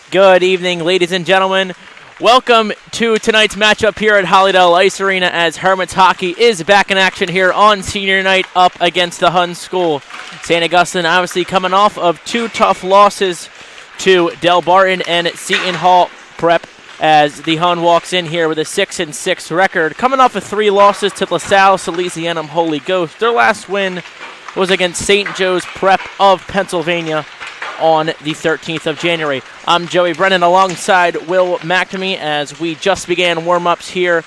Good evening, ladies and gentlemen. Welcome to tonight's matchup here at Hollydale Ice Arena as Hermits hockey is back in action here on senior night up against the Hun School. St. Augustine obviously coming off of two tough losses to Del Barton and Seton Hall Prep as the Hun walks in here with a 6-6 record. Coming off of three losses to LaSalle, Salesianum, Holy Ghost. Their last win was against St. Joe's Prep of Pennsylvania on the 13th of January. I'm Joey Brennan alongside Will McNamee as we just began warm-ups here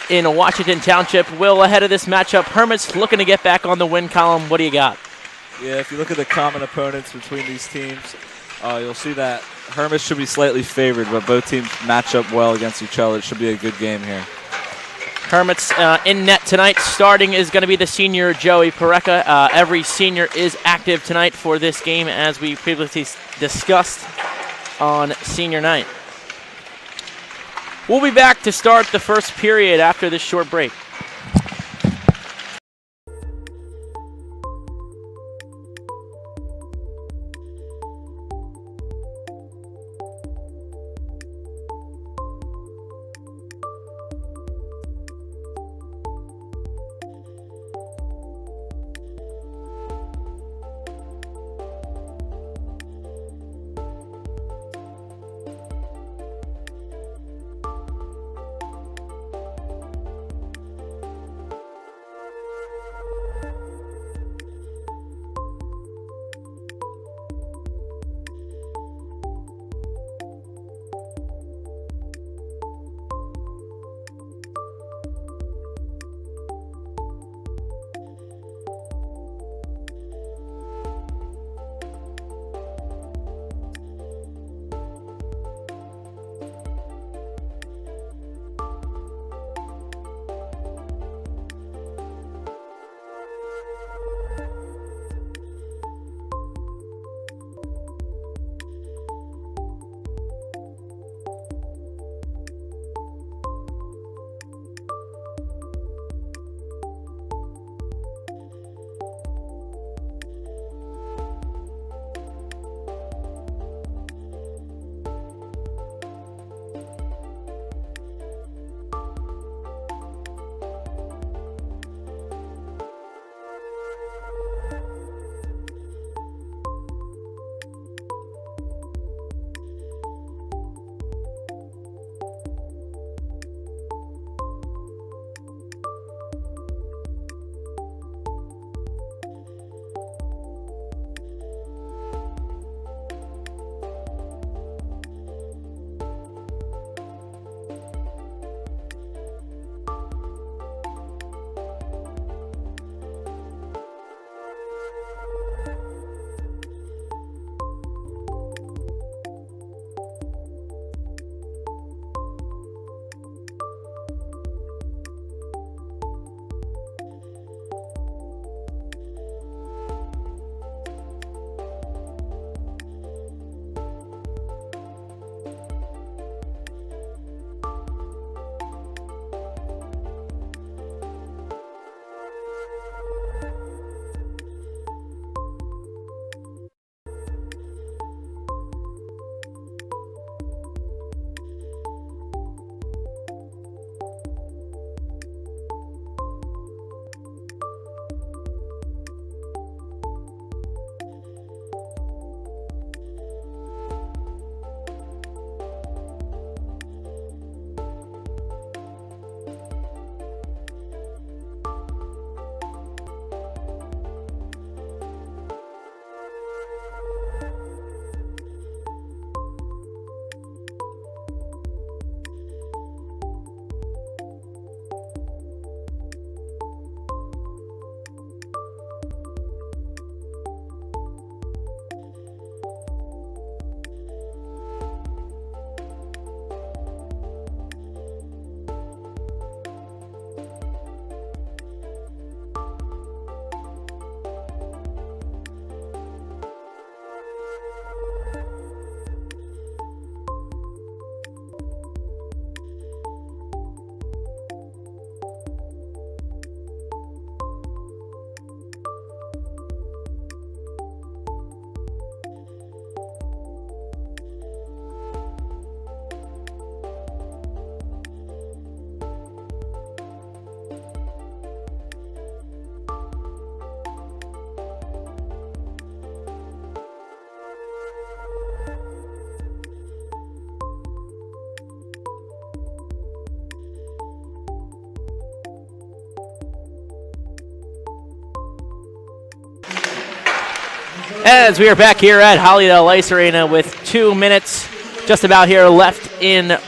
in Washington Township. Will, ahead of this matchup, Hermits looking to get back on the win column. What do you got? Yeah, if you look at the common opponents between these teams, you'll see that Hermits should be slightly favored, but both teams match up well against each other. It should be a good game here. Hermits in net tonight. Starting is going to be the senior Joey Pareca. Every senior is active tonight for this game as we previously discussed on senior night. We'll be back to start the first period after this short break. As we are back here at Hollydale Ice Arena with 2 minutes just about here left in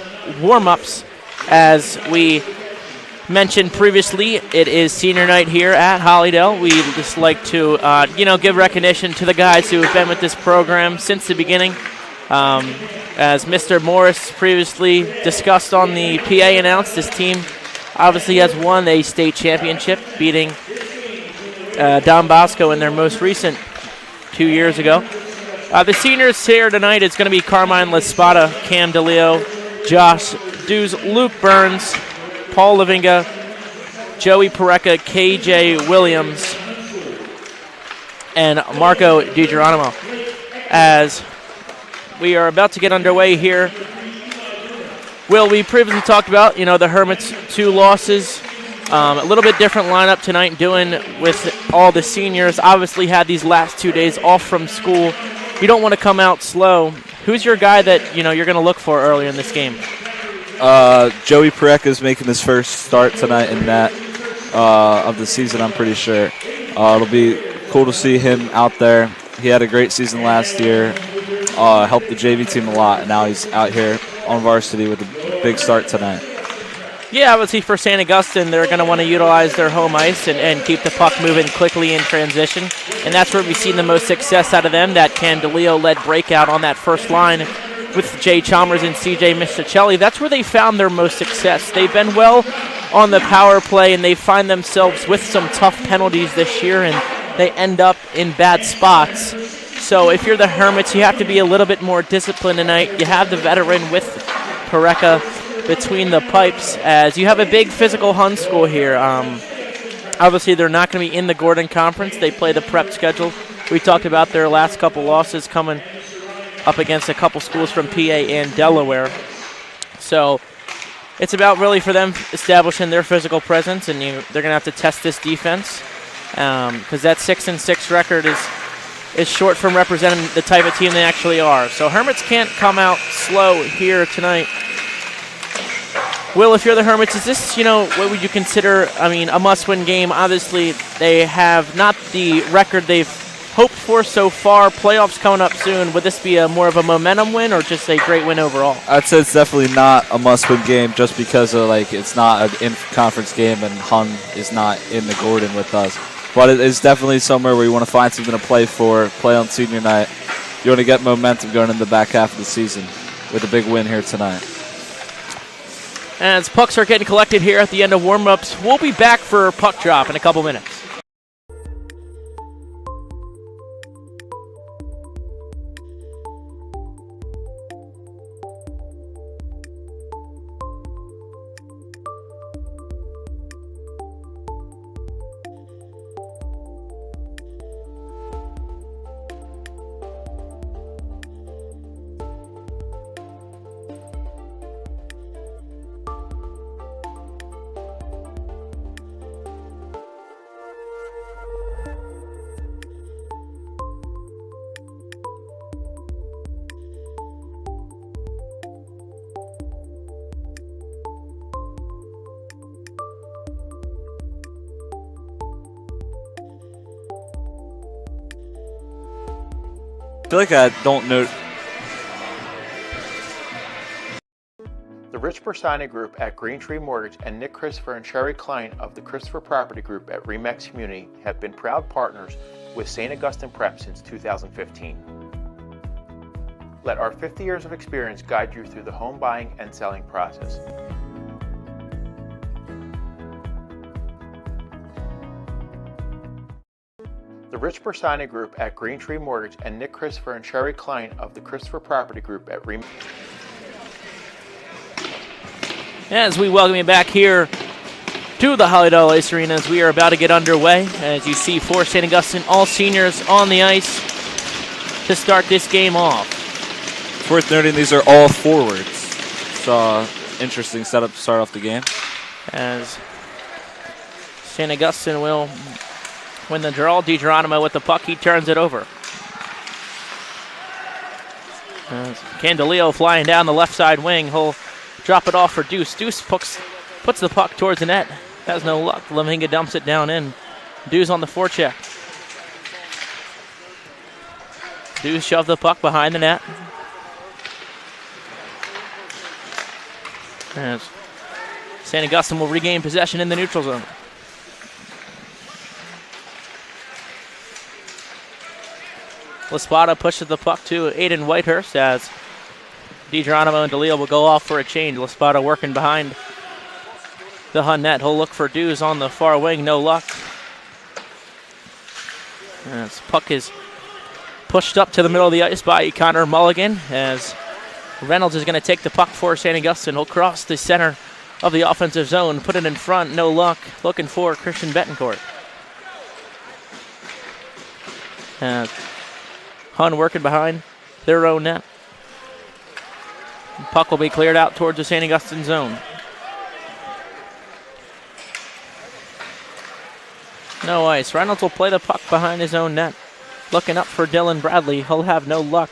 warm-ups. As we mentioned previously, it is senior night here at Hollydale. We just like to, give recognition to the guys who have been with this program since the beginning. As Mr. Morris previously discussed on the PA announced, this team obviously has won a state championship, beating Don Bosco in their most recent 2 years ago. The seniors here tonight is going to be Carmine Laspada, Cam DeLeo, Josh Dews, Luke Burns, Paul Lavinga, Joey Pareca, KJ Williams, and Marco DiGeronimo. As we are about to get underway here, Will, we previously talked about, the Hermits' 2 losses. A little bit different lineup tonight, doing with all the seniors. Obviously had these last 2 days off from school. You don't want to come out slow. Who's your guy that you're going to look for early in this game? Joey Pareca is making his first start tonight in net of the season, I'm pretty sure. It'll be cool to see him out there. He had a great season last year, helped the JV team a lot, and now he's out here on varsity with a big start tonight. Yeah, obviously for St. Augustine, they're going to want to utilize their home ice and keep the puck moving quickly in transition. And that's where we've seen the most success out of them. That Candeleo-led breakout on that first line with Jay Chalmers and CJ Misticelli. That's where they found their most success. They've been well on the power play, and they find themselves with some tough penalties this year, and they end up in bad spots. So if you're the Hermits, you have to be a little bit more disciplined tonight. You have the veteran with Pareca between the pipes, as you have a big physical Hun school here. Obviously, they're not going to be in the Gordon Conference. They play the prep schedule. We talked about their last couple losses coming up against a couple schools from PA and Delaware. So it's about really for them establishing their physical presence, and they're going to have to test this defense because that 6-6 record is short from representing the type of team they actually are. So Hermits can't come out slow here tonight. Will, if you're the Hermits, is this, what would you consider, a must-win game? Obviously, they have not the record they've hoped for so far. Playoffs coming up soon. Would this be more of a momentum win or just a great win overall? I'd say it's definitely not a must-win game just because of, it's not an in-conference game and Hun is not in the Gordon with us. But it is definitely somewhere where you want to find something to play on senior night. You want to get momentum going in the back half of the season with a big win here tonight. As pucks are getting collected here at the end of warm-ups, we'll be back for puck drop in a couple minutes. I feel like I don't know. The Rich Bersani Group at Green Tree Mortgage and Nick Christopher and Sherry Klein of the Christopher Property Group at Remax Community have been proud partners with St. Augustine Prep since 2015. Let our 50 years of experience guide you through the home buying and selling process. The Rich Bersani Group at Green Tree Mortgage and Nick Christopher and Sherry Klein of the Christopher Property Group at Remax. As we welcome you back here to the Hollydale Ice Arena as we are about to get underway. As you see, for St. Augustine, all seniors on the ice to start this game off. It's worth noting these are all forwards. So interesting setup to start off the game. As St. Augustine will win the draw. DiGeronimo with the puck, he turns it over. Candeleo flying down the left side wing. He'll drop it off for Deuce. Deuce puts the puck towards the net. Has no luck. Lavinga dumps it down in. Deuce on the forecheck. Dews shove the puck behind the net. As St. Augustine will regain possession in the neutral zone. Laspada pushes the puck to Aiden Whitehurst as DiGeronimo and DeLeo will go off for a change. Laspada working behind the Hun net. He'll look for Dews on the far wing. No luck. As puck is pushed up to the middle of the ice by Connor Mulligan as Reynolds is going to take the puck for St. Augustine. He'll cross the center of the offensive zone, put it in front. No luck. Looking for Christian Betancourt. Hun working behind their own net. Puck will be cleared out towards the St. Augustine zone. No ice. Reynolds will play the puck behind his own net. Looking up for Dylan Bradley. He'll have no luck.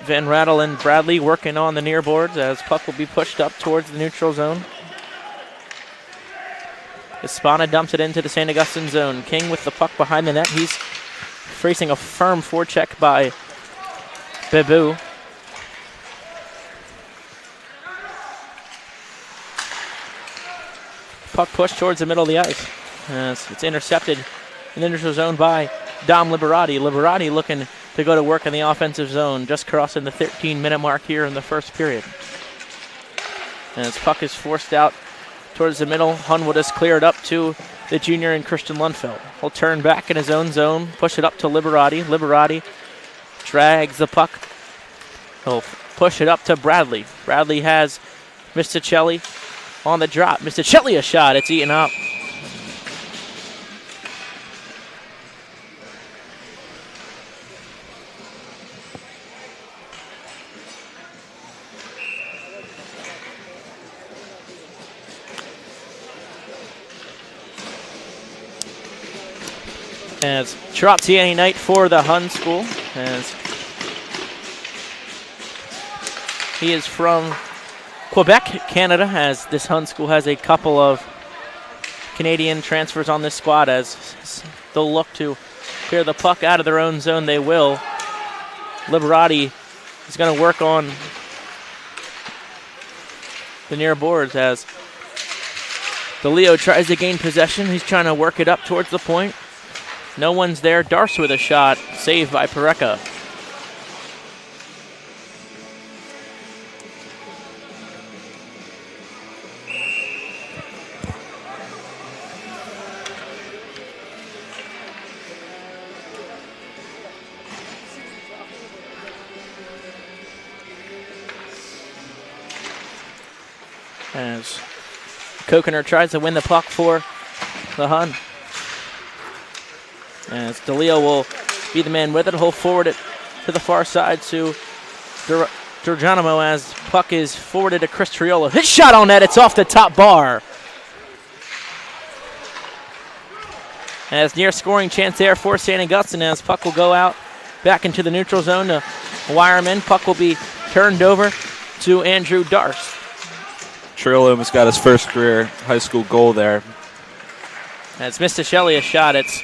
Van Rattle and Bradley working on the near boards as puck will be pushed up towards the neutral zone. Espana dumps it into the St. Augustine zone. King with the puck behind the net. He's facing a firm forecheck by Bebu. Puck pushed towards the middle of the ice. It's intercepted in the neutral zone by Dom Liberati. Liberati looking to go to work in the offensive zone, just crossing the 13-minute mark here in the first period. As puck is forced out towards the middle, Hun will just clear it up to the junior and Christian Lundfeld. He'll turn back in his own zone, push it up to Liberati. Liberati drags the puck. He'll push it up to Bradley. Bradley has Misticelli on the drop. Misticelli a shot. It's eaten up. As Trottier night for the Hun school, as he is from Quebec, Canada, as this Hun school has a couple of Canadian transfers on this squad. As they'll look to clear the puck out of their own zone, they will. Liberati is going to work on the near boards as DeLeo tries to gain possession. He's trying to work it up towards the point. No one's there. Darce with a shot. Saved by Pareca. As Kokener tries to win the puck for the Hun. As DeLeo will be the man with it. He'll forward it to the far side to Geronimo as puck is forwarded to Chris Triolo. His shot on net. It's off the top bar. As near scoring chance there for St. Augustine as puck will go out back into the neutral zone to Wireman. Puck will be turned over to Andrew Darce. Triolo almost got his first career high school goal there. As Misticelli a shot. It's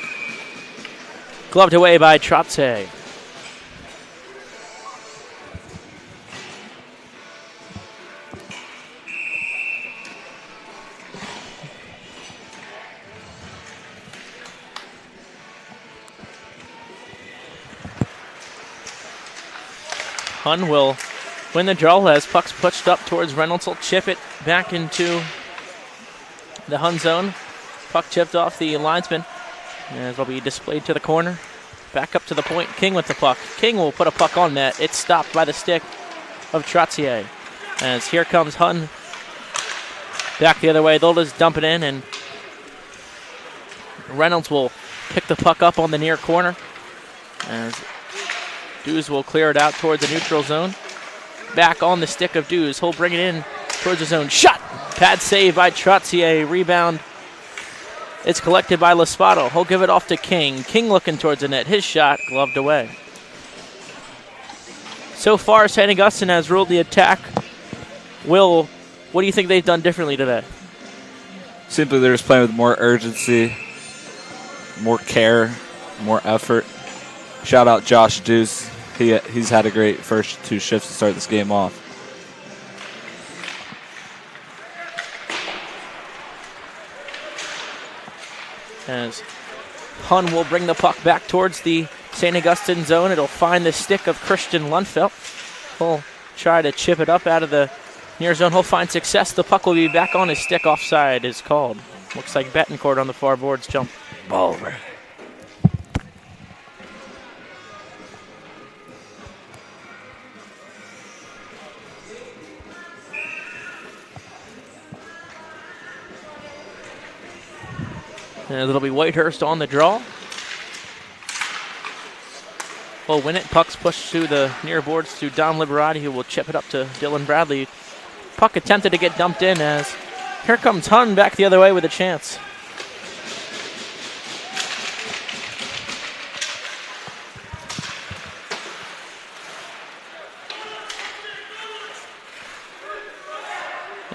gloved away by Trotse. Hun will win the draw as puck's pushed up towards Reynolds. Will chip it back into the Hun zone. Puck chipped off the linesman. As will be displayed to the corner. Back up to the point. King with the puck. King will put a puck on net. It's stopped by the stick of Trottier. As here comes Hun. Back the other way. They'll just dump it in, and Reynolds will pick the puck up on the near corner. As Dews will clear it out towards the neutral zone. Back on the stick of Dews. He'll bring it in towards the zone. Shot! Pad save by Trottier. Rebound. It's collected by Laspato. He'll give it off to King. King looking towards the net. His shot gloved away. So far, St. Augustine has ruled the attack. Will, what do you think they've done differently today? Simply they're just playing with more urgency. more care, more effort. Shout out Josh Deuce. He's had a great first 2 shifts to start this game off. As Hun will bring the puck back towards the St. Augustine zone. It'll find the stick of Christian Lundfeldt. He'll try to chip it up out of the near zone. He'll find success. The puck will be back on his stick. Offside is called. Looks like Betancourt on the far boards. Jump ball over. And it'll be Whitehurst on the draw. Will win it. Puck's pushed to the near boards to Dom Liberati, who will chip it up to Dylan Bradley. Puck attempted to get dumped in as here comes Hun back the other way with a chance.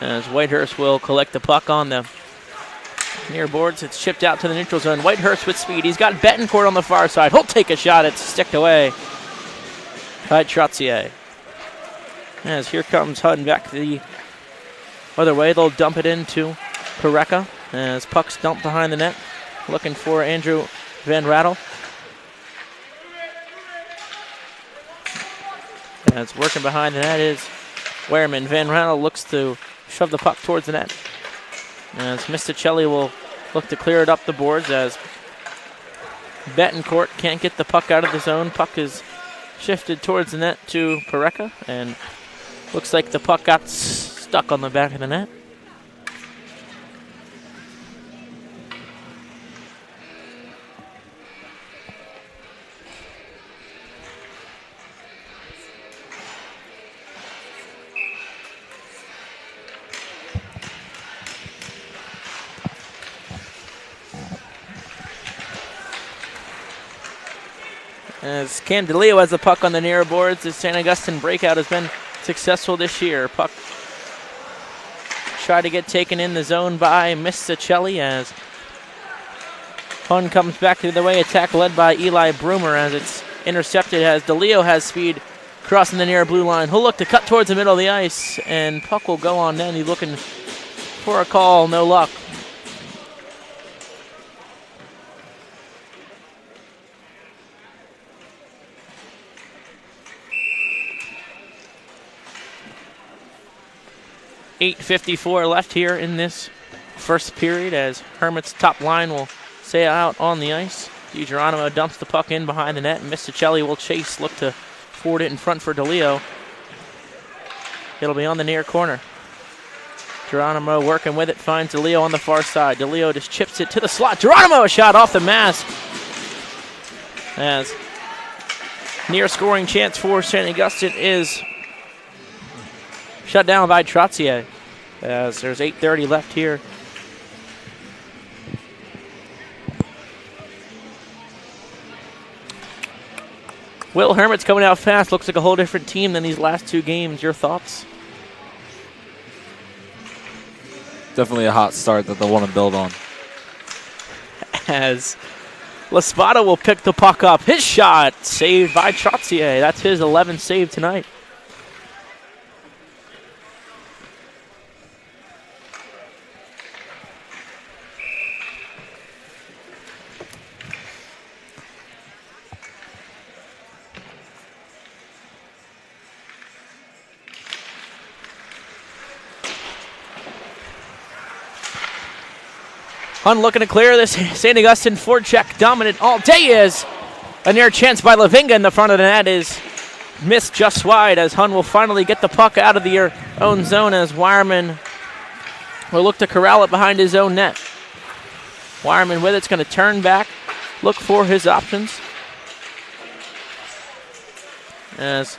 As Whitehurst will collect the puck on the near boards, it's chipped out to the neutral zone. Whitehurst with speed. He's got Betancourt on the far side. He'll take a shot. It's sticked away by Trottier. As here comes Hudden back the other way. They'll dump it into Pareka as puck's dumped behind the net. Looking for Andrew Van Rattle. As working behind the net is Wehrman. Van Rattle looks to shove the puck towards the net. As Misticelli will look to clear it up the boards as Betancourt can't get the puck out of the zone. Puck is shifted towards the net to Pareka, and looks like the puck got stuck on the back of the net. As Candilio has the puck on the near boards, the St. Augustine breakout has been successful this year. Puck tried to get taken in the zone by Misticelli as Hun comes back the other way. Attack led by Eli Broomer as it's intercepted as DeLeo has speed crossing the near blue line. He'll look to cut towards the middle of the ice, and puck will go on then. He's looking for a call, no luck. .8:54 left here in this first period as Hermits' top line will stay out on the ice. DiGeronimo dumps the puck in behind the net, and Misticelli will chase, look to forward it in front for DeLeo. It'll be on the near corner. Geronimo working with it, finds DeLeo on the far side. DeLeo just chips it to the slot. Geronimo, a shot off the mask. As near scoring chance for St. Augustine is shut down by Trottier as there's 8:30 left here. Will Hermit's coming out fast. Looks like a whole different team than these last 2 games. Your thoughts? Definitely a hot start that they'll want to build on. As Laspada will pick the puck up. His shot saved by Trottier. That's his 11th save tonight. Hun looking to clear this. St. Augustine forecheck dominant all day is. A near chance by Lavinga in the front of the net is missed just wide as Hun will finally get the puck out of their own zone as Wireman will look to corral it behind his own net. Wireman with it's going to turn back, look for his options. As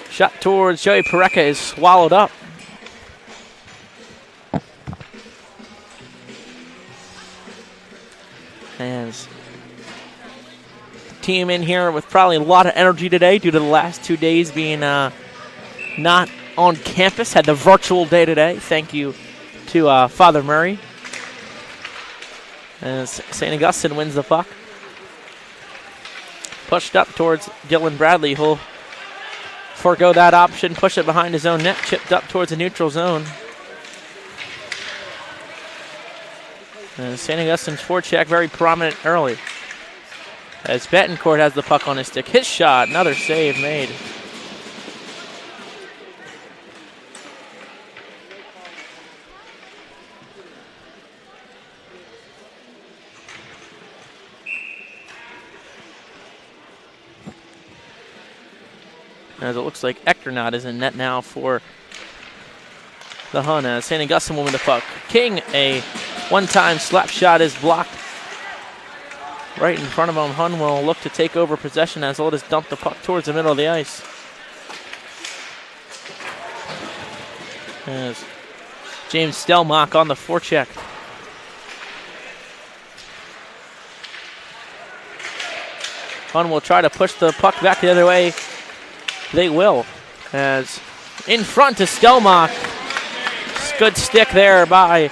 shot towards Joey Pareka is swallowed up. As team in here with probably a lot of energy today due to the last 2 days being not on campus. Had the virtual day today. Thank you to Father Murray. As St. Augustine wins the puck. Pushed up towards Dylan Bradley, who'll forego that option, push it behind his own net, chipped up towards the neutral zone. And St. Augustine's forecheck very prominent early. As Betancourt has the puck on his stick. His shot, another save made. As it looks like Echternot is in net now for the Hun. As St. Augustine will win the puck. King, a one-time slap shot is blocked right in front of him. Hun will look to take over possession as he'll just dump the puck towards the middle of the ice. As James Stelmach on the forecheck. Hun will try to push the puck back the other way. They will. As in front to Stelmach. Good stick there by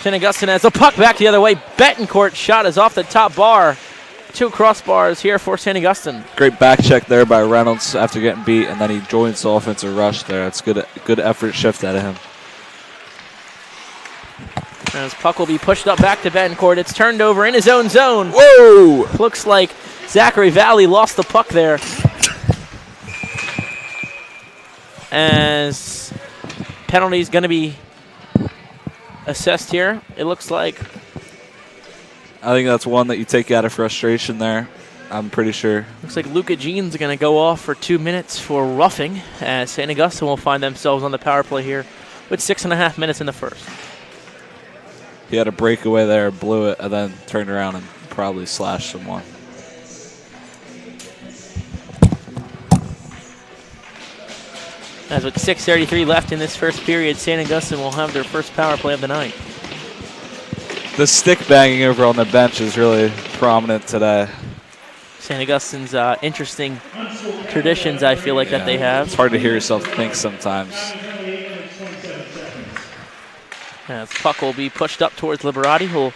St. Augustine as the puck back the other way. Betancourt shot is off the top bar. 2 crossbars here for St. Augustine. Great back check there by Reynolds after getting beat, and then he joins the offensive rush there. That's good effort shift out of him. As puck will be pushed up back to Betancourt. It's turned over in his own zone. Whoa! Looks like Zachary Valley lost the puck there. As penalty is going to be assessed here, it looks like. I think that's one that you take out of frustration there. I'm pretty sure. Looks like Luca Jean's going to go off for 2 minutes for roughing, as St. Augustine will find themselves on the power play here with 6.5 minutes in the first. He had a breakaway there, blew it, and then turned around and probably slashed someone. As with 6:33 left in this first period, St. Augustine will have their first power play of the night. The stick banging over on the bench is really prominent today. St. Augustine's interesting traditions, I feel like, that they have. It's hard to hear yourself think sometimes. As puck will be pushed up towards Liberati, who'll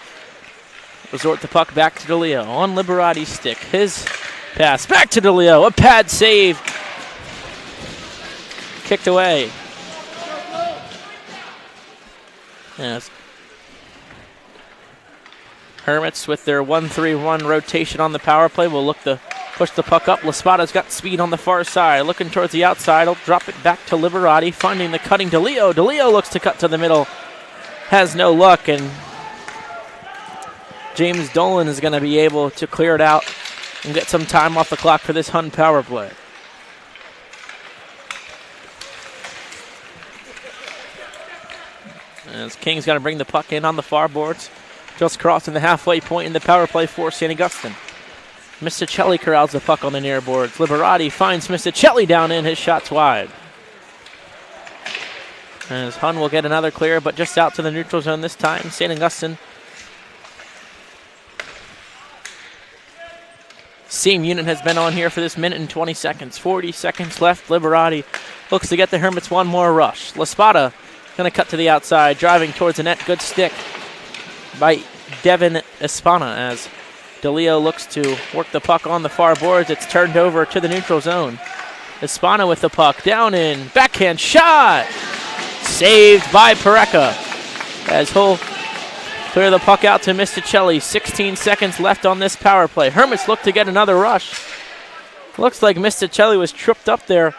resort the puck back to DeLeo. On Liberati's stick, his pass back to DeLeo. A pad save. Kicked away. Yes. Hermits with their 1-3-1 rotation on the power play will look to push the puck up. Laspada's got speed on the far side. Looking towards the outside. He'll drop it back to Liberati, finding the cutting DeLeo. DeLeo looks to cut to the middle. Has no luck, and James Dolan is going to be able to clear it out and get some time off the clock for this Hun power play. As King's going to bring the puck in on the far boards, just crossing the halfway point in the power play for St. Augustine. Misticelli corrals the puck on the near boards. Liberati finds Misticelli down in. His shot's wide. As Hun will get another clear, but just out to the neutral zone this time. St. Augustine. Same unit has been on here for this minute and 20 seconds. 40 seconds left. Liberati looks to get the Hermits one more rush. Laspada going to cut to the outside, driving towards the net. Good stick by Devin Espana as DeLeo looks to work the puck on the far boards. It's turned over to the neutral zone. Espana with the puck down in. Backhand shot! Saved by Pareca as he'll clear the puck out to Misticelli. 16 seconds left on this power play. Hermits look to get another rush. Looks like Misticelli was tripped up there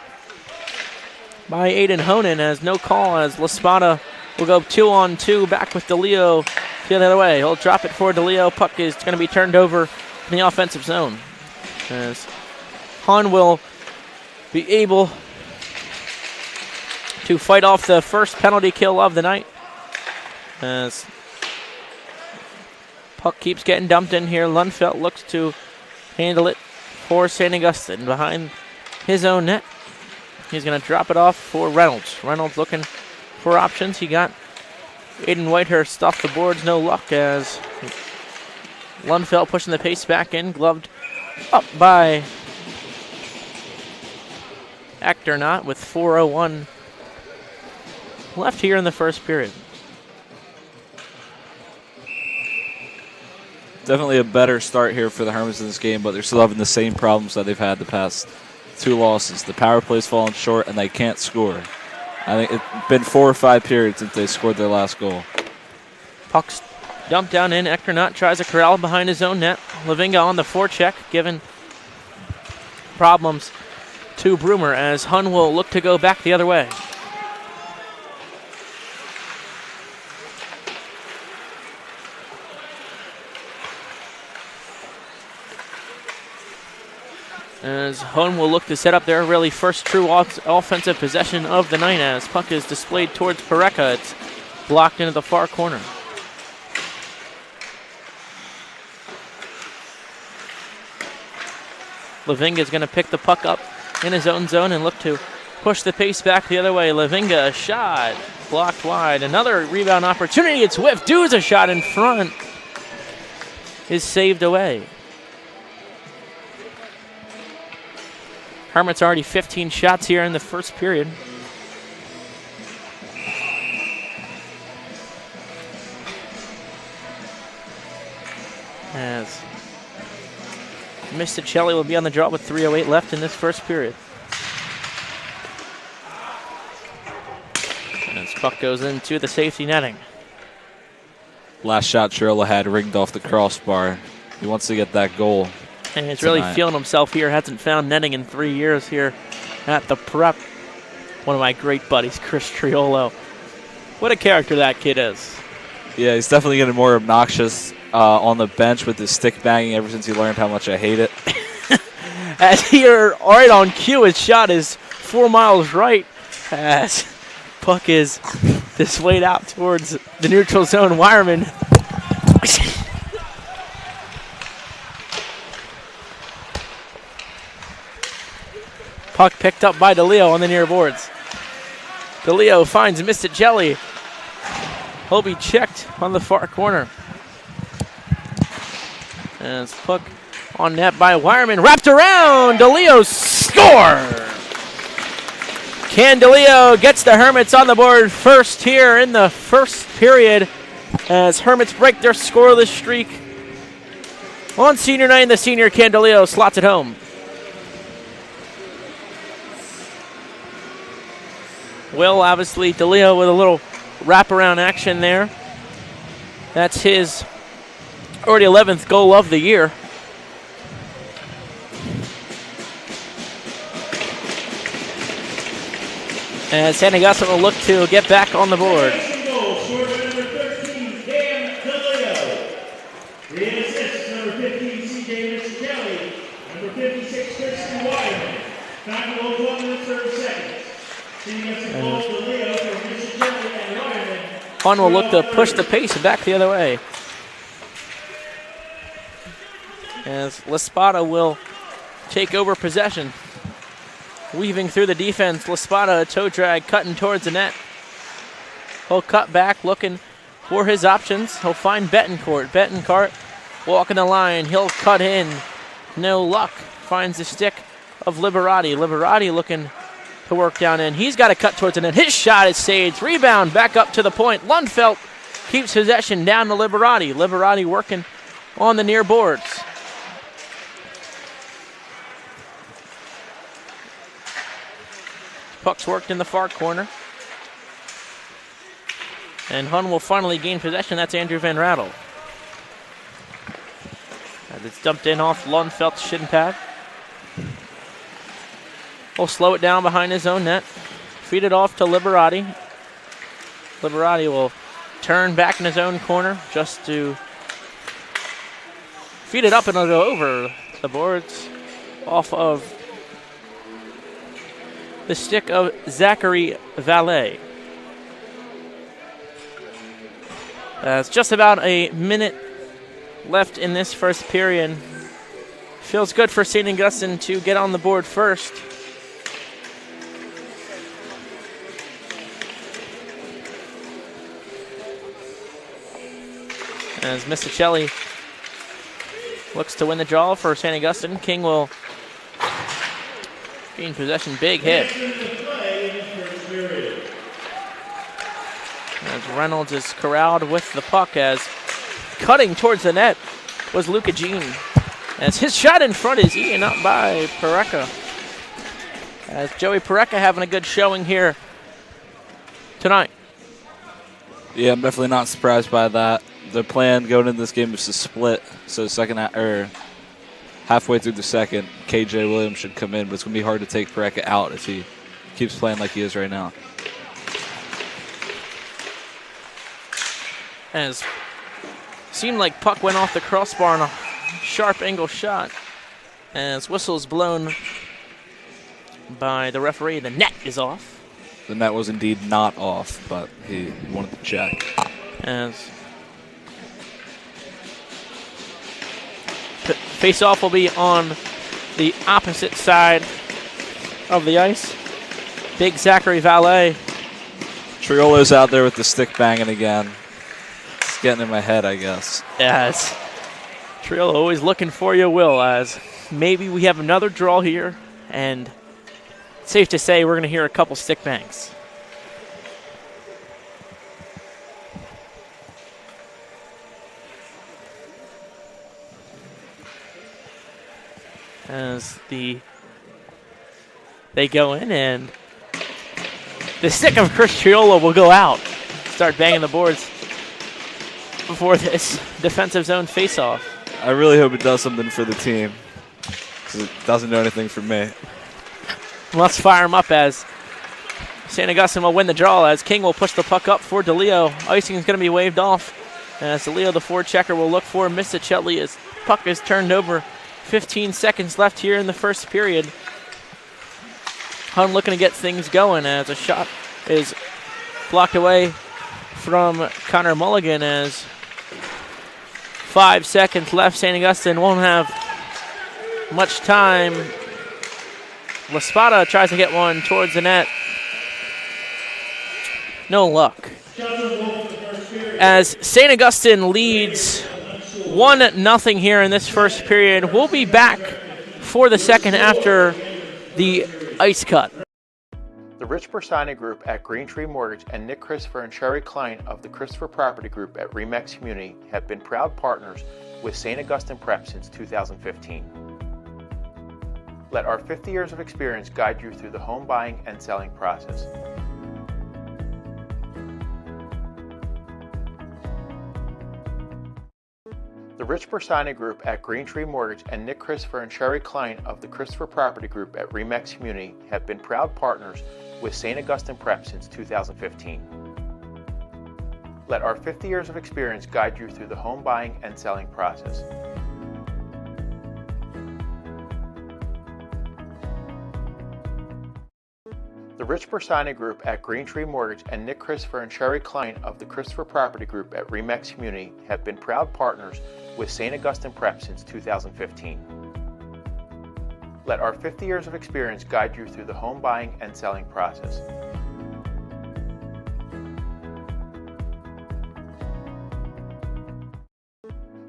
by Aiden Honan as no call, as Laspada will go 2-on-2 back with DeLeo the other way. He'll drop it for DeLeo. Puck is going to be turned over in the offensive zone as Hun will be able to fight off the first penalty kill of the night. As puck keeps getting dumped in here. Lundfeldt looks to handle it for St. Augustine behind his own net. He's going to drop it off for Reynolds. Reynolds looking for options. He got Aiden Whitehurst off the boards. No luck as Lundfeldt pushing the pace back in. Gloved up by Echternot with 4:01 left here in the first period. Definitely a better start here for the Hermits in this game, but they're still having the same problems that they've had the past 2 losses. The power play's falling short, and they can't score. I think it's been 4 or 5 periods since they scored their last goal. Puck's dumped down in. Eckernott tries a corral behind his own net. Lavinga on the forecheck, giving problems to Broomer as Hun will look to go back the other way. As Hun will look to set up their really first true offensive possession of the night as puck is displayed towards Pareka. It's blocked into the far corner. Lavinga is going to pick the puck up in his own zone and look to push the pace back the other way. Lavinga, a shot, blocked wide. Another rebound opportunity. It's whiffed. Dude's a shot in front. Is saved away. Hermits already 15 shots here in the first period. As Misticelli will be on the draw with 3:08 left in this first period. As puck goes into the safety netting. Last shot Chirola had ringed off the crossbar. He wants to get that goal. And he's really feeling himself here. Hasn't found netting in 3 years here at the Prep. One of my great buddies, Chris Triolo. What a character that kid is. Yeah, he's definitely getting more obnoxious on the bench with his stick banging ever since he learned how much I hate it. As here, right on cue, his shot is 4 miles right. As puck is displayed out towards the neutral zone. Wireman. Puck picked up by DeLeo on the near boards. DeLeo finds Misticelli. He'll be checked on the far corner. As puck on net by Wireman. Wrapped around. DeLeo score! Candeleo gets the Hermits on the board first here in the first period as Hermits break their scoreless streak. On senior night, the senior Candeleo slots it home. Will, obviously, DeLeo with a little wraparound action there. That's his already 11th goal of the year. And San Augustine will look to get back on the board. Hun will look to push the pace back the other way. As Laspada will take over possession. Weaving through the defense, Laspada, a toe drag, cutting towards the net. He'll cut back, looking for his options. He'll find Betancourt. Betancourt walking the line. He'll cut in. No luck. Finds the stick of Liberati. Liberati looking to work down in. He's got to cut towards the net. His shot is saved. Rebound back up to the point. Lundfeldt keeps possession down to Liberati. Liberati working on the near boards. Puck's worked in the far corner. And Hun will finally gain possession. That's Andrew Van Rattle. As it's dumped in off Lundfeldt's shin pad. He'll slow it down behind his own net. Feed it off to Liberati. Liberati will turn back in his own corner just to feed it up, and it'll go over the boards off of the stick of Zachary Valet. It's just about a minute left in this first period. Feels good for St. Augustine to get on the board first. As Misticelli looks to win the draw for St. Augustine, King will be in possession. Big hit. As Reynolds is corralled with the puck as cutting towards the net was Luca Jean. As his shot in front is eaten up by Pareca. As Joey Pareca having a good showing here tonight. Yeah, I'm definitely not surprised by that. The plan going into this game was to split. So halfway through the second, KJ Williams should come in, but it's going to be hard to take Pareca out if he keeps playing like he is right now. As seemed like puck went off the crossbar on a sharp angle shot. As whistle's blown by the referee, the net is off. The net was indeed not off, but he wanted to check. As face-off will be on the opposite side of the ice. Big Zachary Valet. Triolo's out there with the stick banging again. It's getting in my head, I guess. As Triolo always looking for you, Will, as maybe we have another draw here, and it's safe to say we're going to hear a couple stick bangs. As they go in, and the stick of Chris Triolo will go out. Start banging the boards before this defensive zone face-off. I really hope it does something for the team, because it doesn't do anything for me. Let's fire him up as St. Augustine will win the draw, as King will push the puck up for DeLeo. Icing is going to be waved off, as DeLeo, the forward checker, will look for Misichelli as puck is turned over. 15 seconds left here in the first period. Hun looking to get things going as a shot is blocked away from Connor Mulligan, as 5 seconds left. St. Augustine won't have much time. La Spada tries to get one towards the net. No luck. As St. Augustine leads 1-0 here in this first period. We'll be back for the second after the ice cut. The Rich Bersani Group at Green Tree Mortgage and Nick Christopher and Sherry Klein of the Christopher Property Group at Remax Community have been proud partners with St. Augustine Prep since 2015. Let our 50 years of experience guide you through the home buying and selling process. The Rich Bersani Group at Green Tree Mortgage and Nick Christopher and Sherry Klein of the Christopher Property Group at Remax Community have been proud partners with St. Augustine Prep since 2015. Let our 50 years of experience guide you through the home buying and selling process. The Rich Bersani Group at Green Tree Mortgage and Nick Christopher and Sherry Klein of the Christopher Property Group at Remax Community have been proud partners with St. Augustine Prep since 2015. Let our 50 years of experience guide you through the home buying and selling process.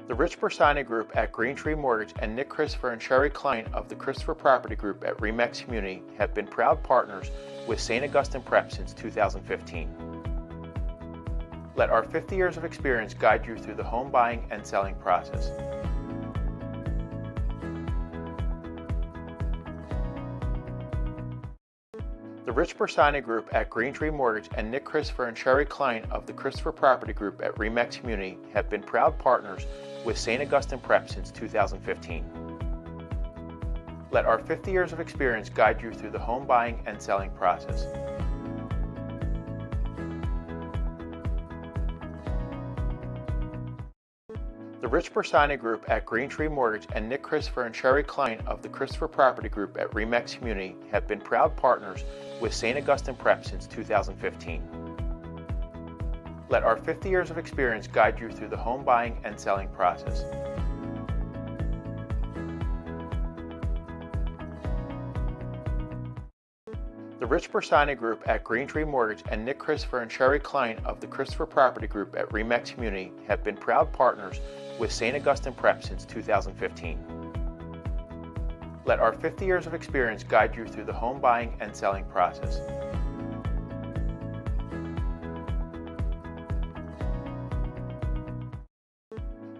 The Rich Bersani Group at Green Tree Mortgage and Nick Christopher and Sherry Klein of the Christopher Property Group at Remax Community have been proud partners with St. Augustine Prep since 2015. Let our 50 years of experience guide you through the home buying and selling process. The Rich Bersani Group at Green Tree Mortgage and Nick Christopher and Sherry Klein of the Christopher Property Group at Remax Community have been proud partners with St. Augustine Prep since 2015. Let our 50 years of experience guide you through the home buying and selling process. The Rich Bersani Group at Green Tree Mortgage and Nick Christopher and Sherry Klein of the Christopher Property Group at Remax Community have been proud partners with St. Augustine Prep since 2015. Let our 50 years of experience guide you through the home buying and selling process. The Rich Bersani Group at Green Tree Mortgage and Nick Christopher and Sherry Klein of the Christopher Property Group at Remax Community have been proud partners with St. Augustine Prep since 2015. Let our 50 years of experience guide you through the home buying and selling process.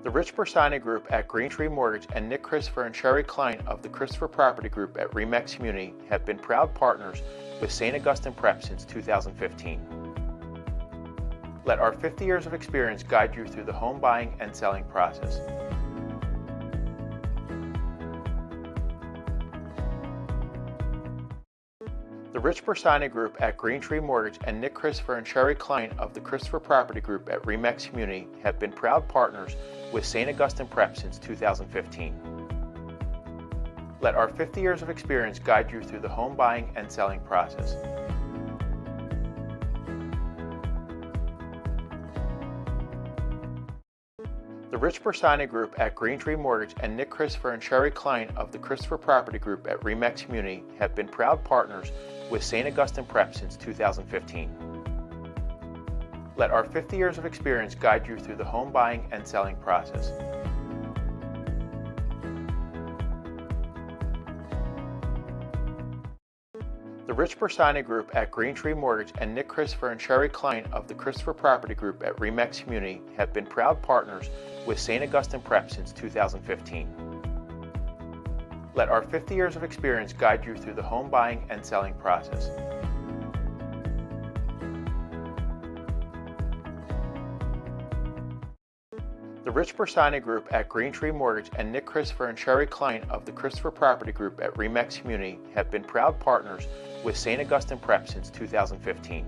The Rich Bersani Group at Green Tree Mortgage and Nick Christopher and Sherry Klein of the Christopher Property Group at Remax Community have been proud partners with St. Augustine Prep since 2015. Let our 50 years of experience guide you through the home buying and selling process. The Rich Bersani Group at Green Tree Mortgage and Nick Christopher and Sherry Klein of the Christopher Property Group at Remax Community have been proud partners with St. Augustine Prep since 2015. Let our 50 years of experience guide you through the home buying and selling process. The Rich Bersani Group at Green Tree Mortgage and Nick Christopher and Sherry Klein of the Christopher Property Group at Remax Community have been proud partners with St. Augustine Prep since 2015. Let our 50 years of experience guide you through the home buying and selling process. The Rich Bersani Group at Green Tree Mortgage and Nick Christopher and Sherry Klein of the Christopher Property Group at Remax Community have been proud partners with St. Augustine Prep since 2015. Let our 50 years of experience guide you through the home buying and selling process. The Rich Bersani Group at Green Tree Mortgage and Nick Christopher and Sherry Klein of the Christopher Property Group at Remax Community have been proud partners with St. Augustine Prep since 2015.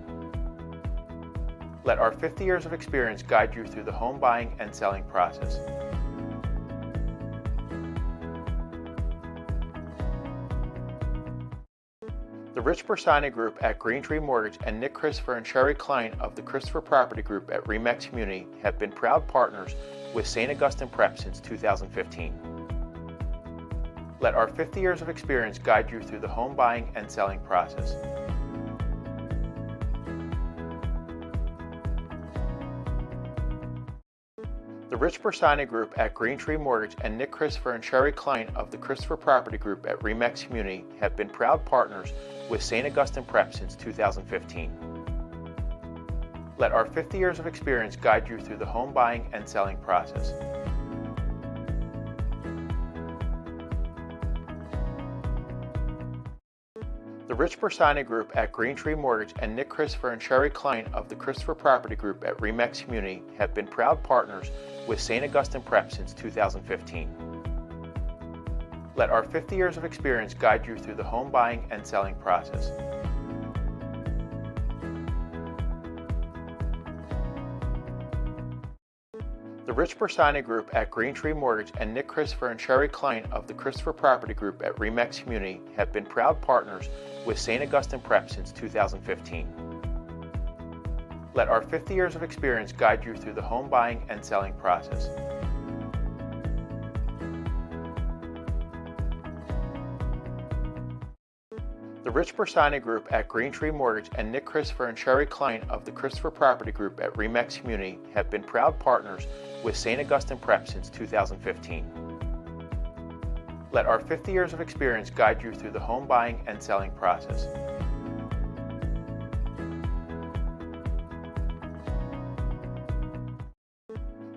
Let our 50 years of experience guide you through the home buying and selling process. The Rich Bersani Group at Green Tree Mortgage and Nick Christopher and Sherry Klein of the Christopher Property Group at Remax Community have been proud partners with St. Augustine Prep since 2015. Let our 50 years of experience guide you through the home buying and selling process. The Rich Bersani Group at Green Tree Mortgage and Nick Christopher and Sherry Klein of the Christopher Property Group at Remax Community have been proud partners with St. Augustine Prep since 2015. Let our 50 years of experience guide you through the home buying and selling process. The Rich Bersani Group at Green Tree Mortgage and Nick Christopher and Sherry Klein of the Christopher Property Group at Remax Community have been proud partners with St. Augustine Prep since 2015. Let our 50 years of experience guide you through the home buying and selling process. The Rich Bersani Group at Green Tree Mortgage and Nick Christopher and Sherry Klein of the Christopher Property Group at Remax Community have been proud partners with St. Augustine Prep since 2015. Let our 50 years of experience guide you through the home buying and selling process. The Rich Bersani Group at Green Tree Mortgage and Nick Christopher and Sherry Klein of the Christopher Property Group at Remax Community have been proud partners with St. Augustine Prep since 2015. Let our 50 years of experience guide you through the home buying and selling process.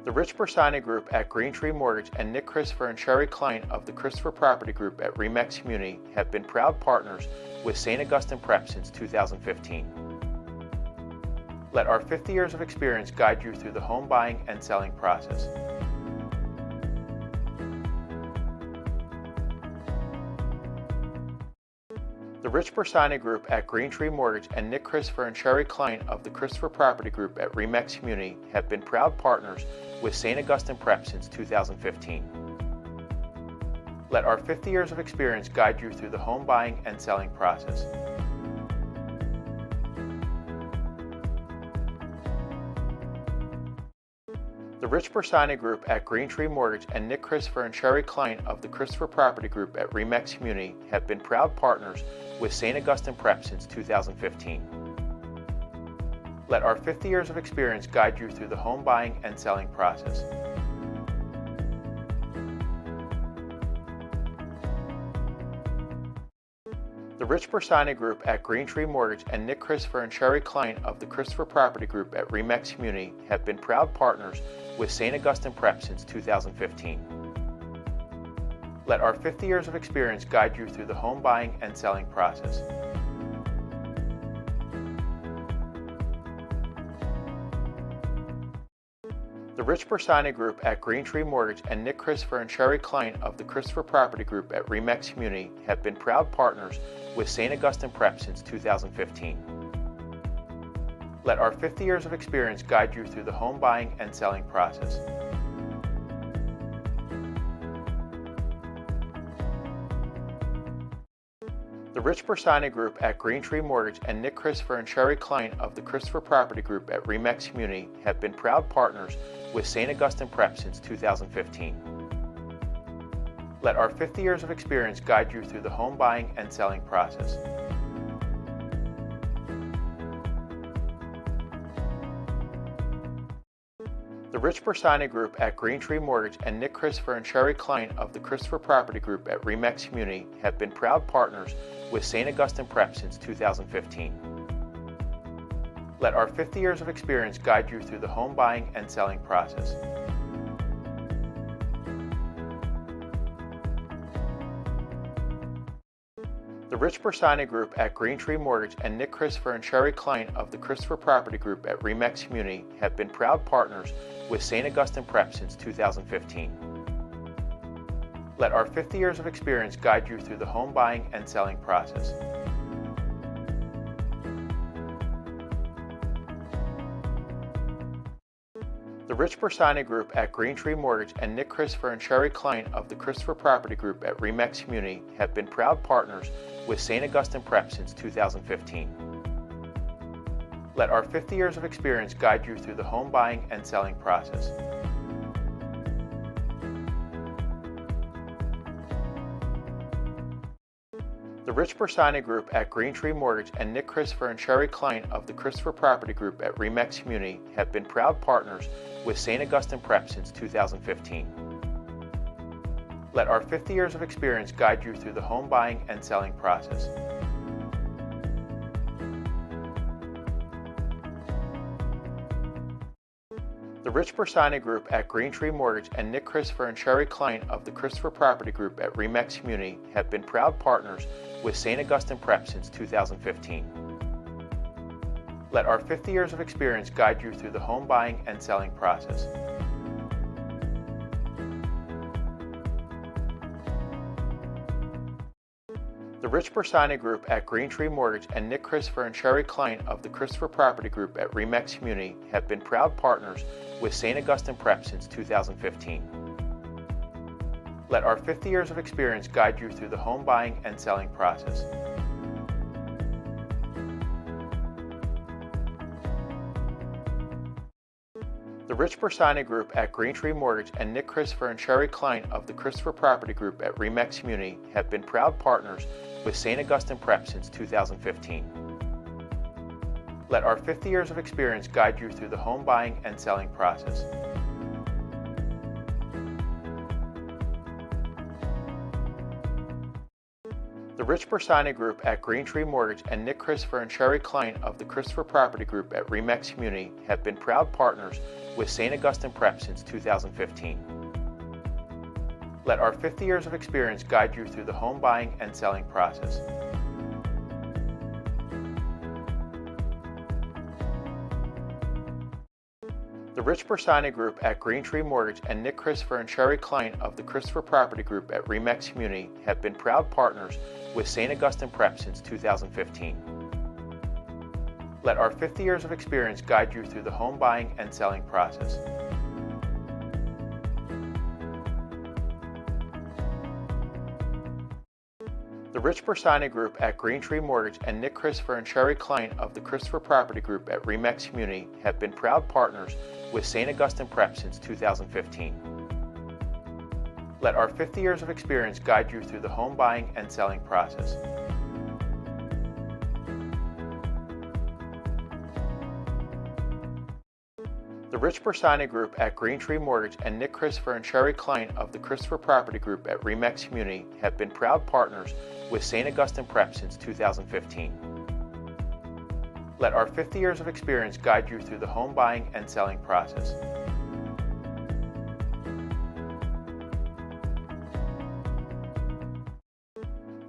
The Rich Bersani Group at Green Tree Mortgage and Nick Christopher and Sherry Klein of the Christopher Property Group at Remax Community have been proud partners with St. Augustine Prep since 2015. Let our 50 years of experience guide you through the home buying and selling process. The Rich Bersani Group at Green Tree Mortgage and Nick Christopher and Sherry Klein of the Christopher Property Group at Remax Community have been proud partners with St. Augustine Prep since 2015. Let our 50 years of experience guide you through the home buying and selling process. The Rich Bersani Group at Green Tree Mortgage and Nick Christopher and Sherry Klein of the Christopher Property Group at Remax Community have been proud partners with St. Augustine Prep since 2015. Let our 50 years of experience guide you through the home buying and selling process. The Rich Bersani Group at Green Tree Mortgage and Nick Christopher and Sherry Klein of the Christopher Property Group at Remax Community have been proud partners with St. Augustine Prep since 2015. Let our 50 years of experience guide you through the home buying and selling process. The Rich Bersani Group at Green Tree Mortgage and Nick Christopher and Sherry Klein of the Christopher Property Group at RE/MAX Community have been proud partners with St. Augustine Prep since 2015. Let our 50 years of experience guide you through the home buying and selling process. The Rich Bersani Group at Green Tree Mortgage and Nick Christopher and Sherry Klein of the Christopher Property Group at RE/MAX Community have been proud partners with St. Augustine Prep since 2015. Let our 50 years of experience guide you through the home buying and selling process. The Rich Bersani Group at Green Tree Mortgage and Nick Christopher and Sherry Klein of the Christopher Property Group at RE/MAX Community have been proud partners with St. Augustine Prep since 2015. Let our 50 years of experience guide you through the home buying and selling process. The Rich Bersani Group at Green Tree Mortgage and Nick Christopher and Sherry Klein of the Christopher Property Group at RE/MAX Community have been proud partners with St. Augustine Prep since 2015. Let our 50 years of experience guide you through the home buying and selling process. The Rich Bersani Group at Green Tree Mortgage and Nick Christopher and Sherry Klein of the Christopher Property Group at RE/MAX Community have been proud partners with St. Augustine Prep since 2015. Let our 50 years of experience guide you through the home buying and selling process. The Rich Bersani Group at Green Tree Mortgage and Nick Christopher and Sherry Klein of the Christopher Property Group at RE/MAX Community have been proud partners with St. Augustine Prep since 2015. Let our 50 years of experience guide you through the home buying and selling process. The Rich Bersani Group at Green Tree Mortgage and Nick Christopher and Sherry Klein of the Christopher Property Group at RE/MAX Community have been proud partners with St. Augustine Prep since 2015. Let our 50 years of experience guide you through the home buying and selling process. The Rich Bersani Group at Green Tree Mortgage and Nick Christopher and Sherry Klein of the Christopher Property Group at RE/MAX Community have been proud partners with St. Augustine Prep since 2015. Let our 50 years of experience guide you through the home buying and selling process. The Rich Bersani Group at Green Tree Mortgage and Nick Christopher and Sherry Klein of the Christopher Property Group at RE/MAX Community have been proud partners with St. Augustine Prep since 2015. Let our 50 years of experience guide you through the home buying and selling process. The Rich Bersani Group at Green Tree Mortgage and Nick Christopher and Sherry Klein of the Christopher Property Group at RE/MAX Community have been proud partners with St. Augustine Prep since 2015. Let our 50 years of experience guide you through the home buying and selling process. The Rich Bersani Group at Green Tree Mortgage and Nick Christopher and Sherry Klein of the Christopher Property Group at RE/MAX Community have been proud partners with St. Augustine Prep since 2015. Let our 50 years of experience guide you through the home buying and selling process. The Rich Bersani Group at Green Tree Mortgage and Nick Christopher and Sherry Klein of the Christopher Property Group at RE/MAX Community have been proud partners with St. Augustine Prep since 2015. Let our 50 years of experience guide you through the home buying and selling process. The Rich Bersani Group at Green Tree Mortgage and Nick Christopher and Sherry Klein of the Christopher Property Group at RE/MAX Community have been proud partners with St. Augustine Prep since 2015. Let our 50 years of experience guide you through the home buying and selling process.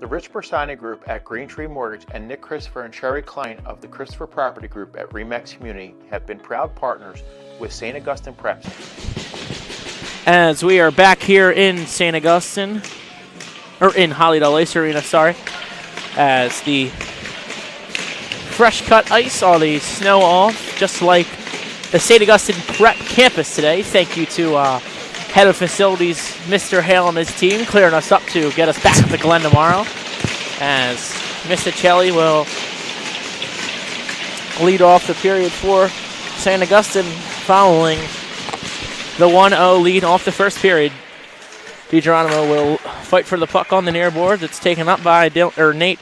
The Rich Bersani Group at Green Tree Mortgage and Nick Christopher and Sherry Klein of the Christopher Property Group at Remax Community have been proud partners with St. Augustine Preps. As we are back here in St. Augustine, or in Hollydale Ice Arena, sorry, as the fresh cut ice, all the snow off, just like the St. Augustine Prep campus today. Thank you to Head of Facilities, Mr. Hale and his team, clearing us up to get us back at the Glen tomorrow, as Mr. Chelly will lead off the period for St. Augustine following the 1-0 lead off the first period. DiGeronimo will fight for the puck on the near boards. It's taken up by Nate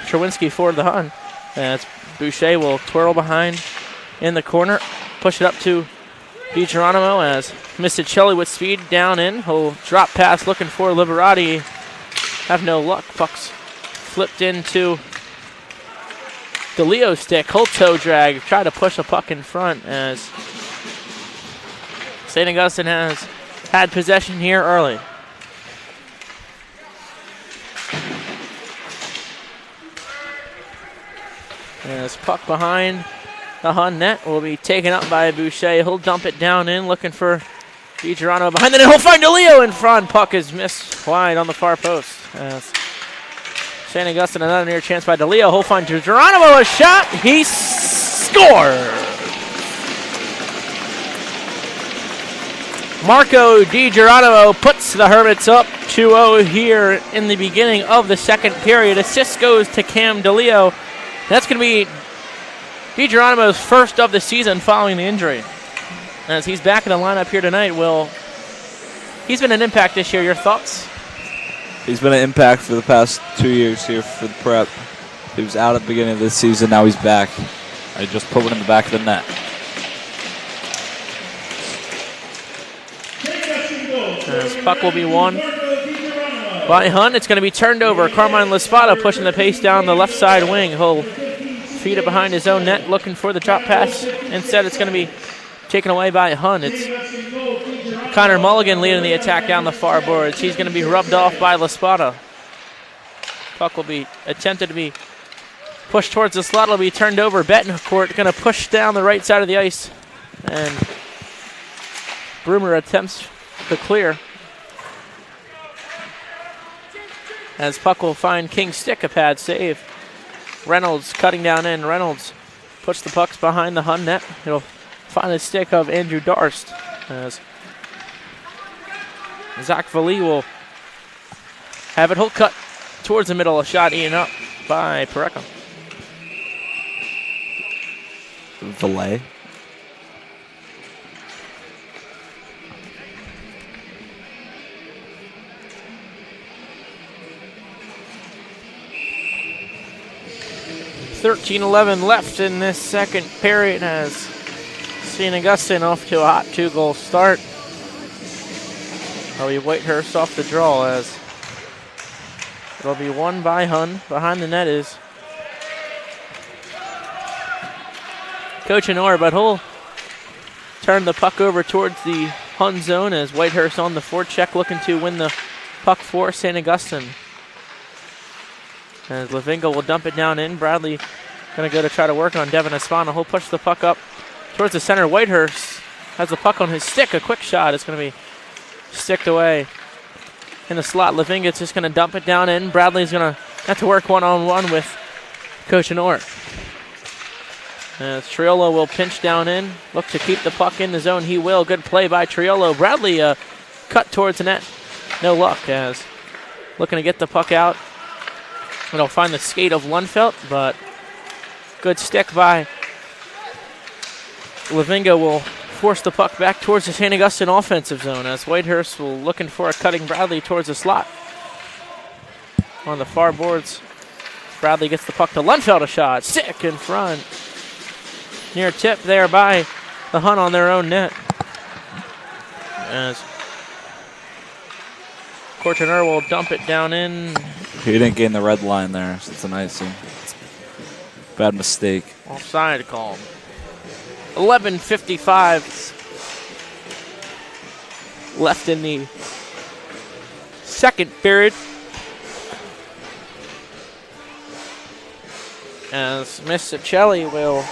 Cherwinski for the Hun. As Boucher will twirl behind in the corner, push it up to DiGeronimo as Mr. Chelly with speed down in. He'll drop pass looking for Liberati. Have no luck. Puck's flipped into the Leo stick. He'll toe drag. Try to push a puck in front as St. Augustine has had possession here early. As puck behind the Hun net will be taken up by Boucher. He'll dump it down in, looking for DiGeronimo behind the net. He'll find DeLeo in front. Puck is missed wide on the far post. St. Augustine, another near chance by DeLeo. He'll find DiGeronimo a shot. He scores! Marco DiGeronimo puts the Hermits up 2-0 here in the beginning of the second period. Assist goes to Cam DeLeo. That's going to be DiGeronimo's first of the season following the injury. As he's back in the lineup here tonight, he's been an impact this year. Your thoughts? He's been an impact for the past 2 years here for the Prep. He was out at the beginning of this season. Now he's back. I just put one in the back of the net. As puck will be won by Hunt. It's going to be turned over. Carmine Laspada pushing the pace down the left side wing. He'll feed it behind his own net, looking for the drop pass. Instead, it's going to be taken away by Hunt. It's Connor Mulligan leading the attack down the far boards. He's going to be rubbed off by Laspada. Puck will be attempted to be pushed towards the slot. It'll be turned over. Betancourt going to push down the right side of the ice. And Broomer attempts to clear. As puck will find King Stick, a pad save. Reynolds cutting down in. Reynolds puts the pucks behind the Hun net. It'll find the stick of Andrew Darst. As Zach Valee will have it. He'll cut towards the middle. A shot eaten up by Pareca. Valet. .13-11 left in this second period as St. Augustine off to a hot 2-goal start. It'll be Whitehurst off the draw as it'll be won by Hun. Behind the net is Coach Honor, but he'll turn the puck over towards the Hun zone as Whitehurst on the forecheck looking to win the puck for St. Augustine. As Lavinga will dump it down in. Bradley going to go to try to work on Devin Espana. He'll push the puck up towards the center. Whitehurst has the puck on his stick. A quick shot. It's going to be sticked away in the slot. Lavinga's just going to dump it down in. Bradley's going to have to work one-on-one with Coach Honor. As Triolo will pinch down in. Look to keep the puck in the zone. He will. Good play by Triolo. Bradley cut towards the net. No luck as looking to get the puck out. It'll find the skate of Lundfeldt, but good stick by Lavinga will force the puck back towards the St. Augustine offensive zone as Whitehurst will looking for a cutting Bradley towards the slot. On the far boards, Bradley gets the puck to Lundfeldt, a shot. Stick in front. Near tip there by the Hun on their own net. As Courteneur will dump it down in. He didn't gain the red line there, so it's an icing. Bad mistake. Offside call. 11:55 left in the second period. as Misticelli will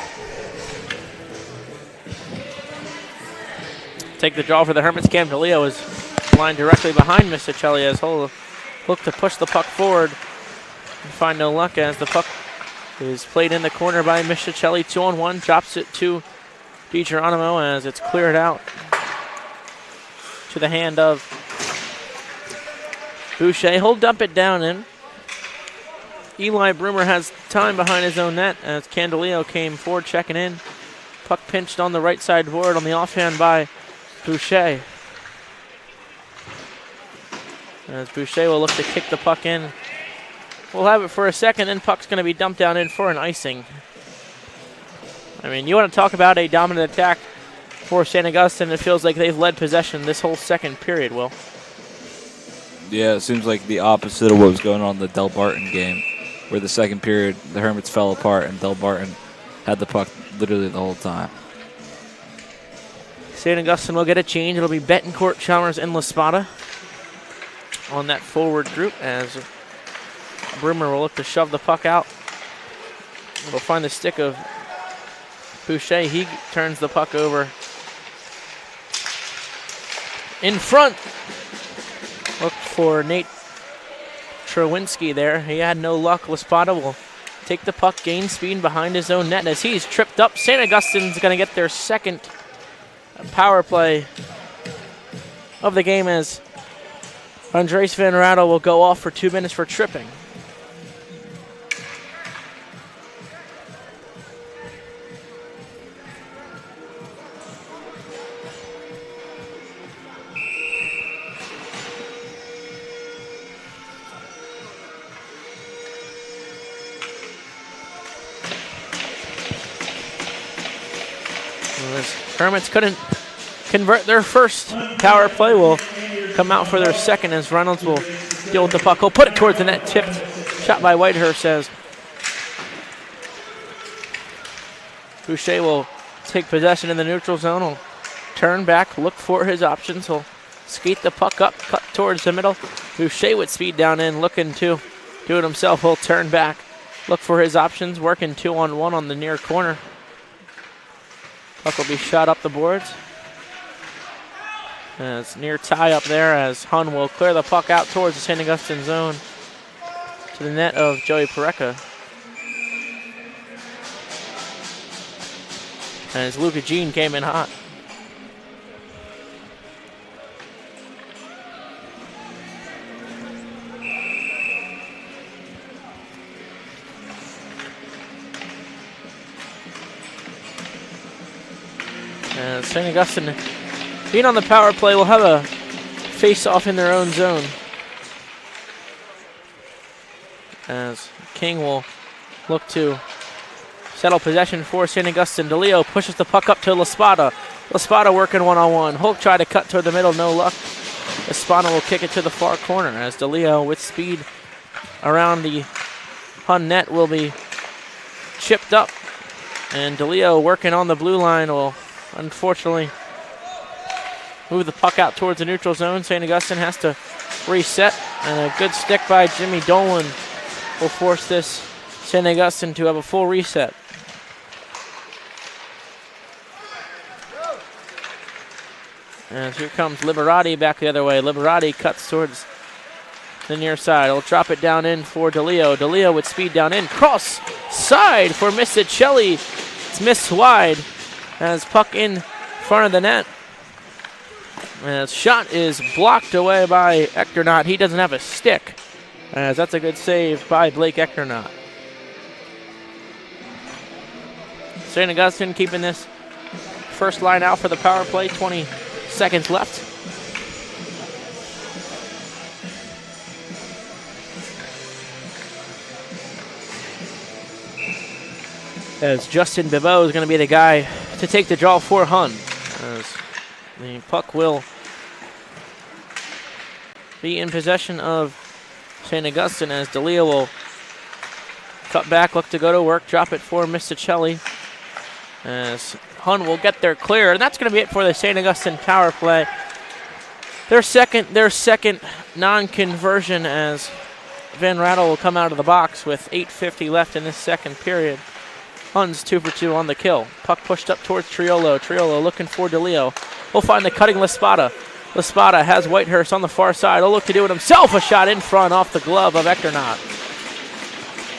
take the draw for the Hermits. Cam DeLeo is lined directly behind Misticelli as he'll look to push the puck forward and find no luck as the puck is played in the corner by Misticelli. 2-on-1, drops it to DiGeronimo as it's cleared out to the hand of Boucher. He'll dump it down in. Eli Broomer has time behind his own net as Candeleo came forward checking in. Puck pinched on the right side board on the offhand by Boucher. As Boucher will look to kick the puck in. We'll have it for a second, then puck's going to be dumped down in for an icing. I mean, you want to talk about a dominant attack for St. Augustine. It feels like they've led possession this whole second period, Will. Yeah, it seems like the opposite of what was going on in the Del Barton game, where the second period, the Hermits fell apart and Del Barton had the puck literally the whole time. St. Augustine will get a change. It'll be Betancourt, Chalmers, and LaSpada on that forward group as Broomer will look to shove the puck out. It'll find the stick of Boucher. He turns the puck over in front. Look for Nate Trowinski there. He had no luck. LaSpada will take the puck, gain speed behind his own net. And as he's tripped up, St. Augustine's going to get their second power play of the game as Andres Van Rattle will go off for 2 minutes for tripping. Hermits couldn't convert their first power play. Will come out for their second as Reynolds will deal with the puck. He'll put it towards the net, tipped. Shot by Whitehurst says. Boucher will take possession in the neutral zone. He'll turn back, look for his options. He'll skate the puck up, cut towards the middle. Boucher with speed down in, looking to do it himself. He'll turn back, look for his options, working 2-on-1 on the near corner. Puck will be shot up the boards. And it's near tie up there as Hun will clear the puck out towards the St. Augustine zone to the net of Joey Pareca. And as Luca Jean came in hot. And St. Augustine, being on the power play, will have a face-off in their own zone. As King will look to settle possession for St. Augustine. DeLeo pushes the puck up to LaSpada. LaSpada working one-on-one. Hulk tried to cut toward the middle, no luck. LaSpada will kick it to the far corner as DeLeo with speed around the Hun net will be chipped up. And DeLeo working on the blue line will unfortunately move the puck out towards the neutral zone. St. Augustine has to reset, and a good stick by Jimmy Dolan will force this St. Augustine to have a full reset. And here comes Liberati back the other way. Liberati cuts towards the near side. He'll drop it down in for DeLeo. DeLeo with speed down in. Cross side for Misticelli. It's missed wide as puck in front of the net. And shot is blocked away by Echternot. He doesn't have a stick, as that's a good save by Blake Echternot. St. Augustine keeping this first line out for the power play. 20 seconds left. As Justin Bibeau is going to be the guy to take the draw for Hun. As the puck will be in possession of St. Augustine as DeLeo will cut back, look to go to work, drop it for Misticelli. As Hun will get there clear, and that's going to be it for the St. Augustine power play. Their second non-conversion as Van Rattle will come out of the box with 8:50 left in this second period. Huns 2 for 2 on the kill. Puck pushed up towards Triolo. Triolo looking for DeLeo. We'll find the cutting Laspada. Laspada has Whitehurst on the far side. He'll look to do it himself. A shot in front off the glove of Echternot.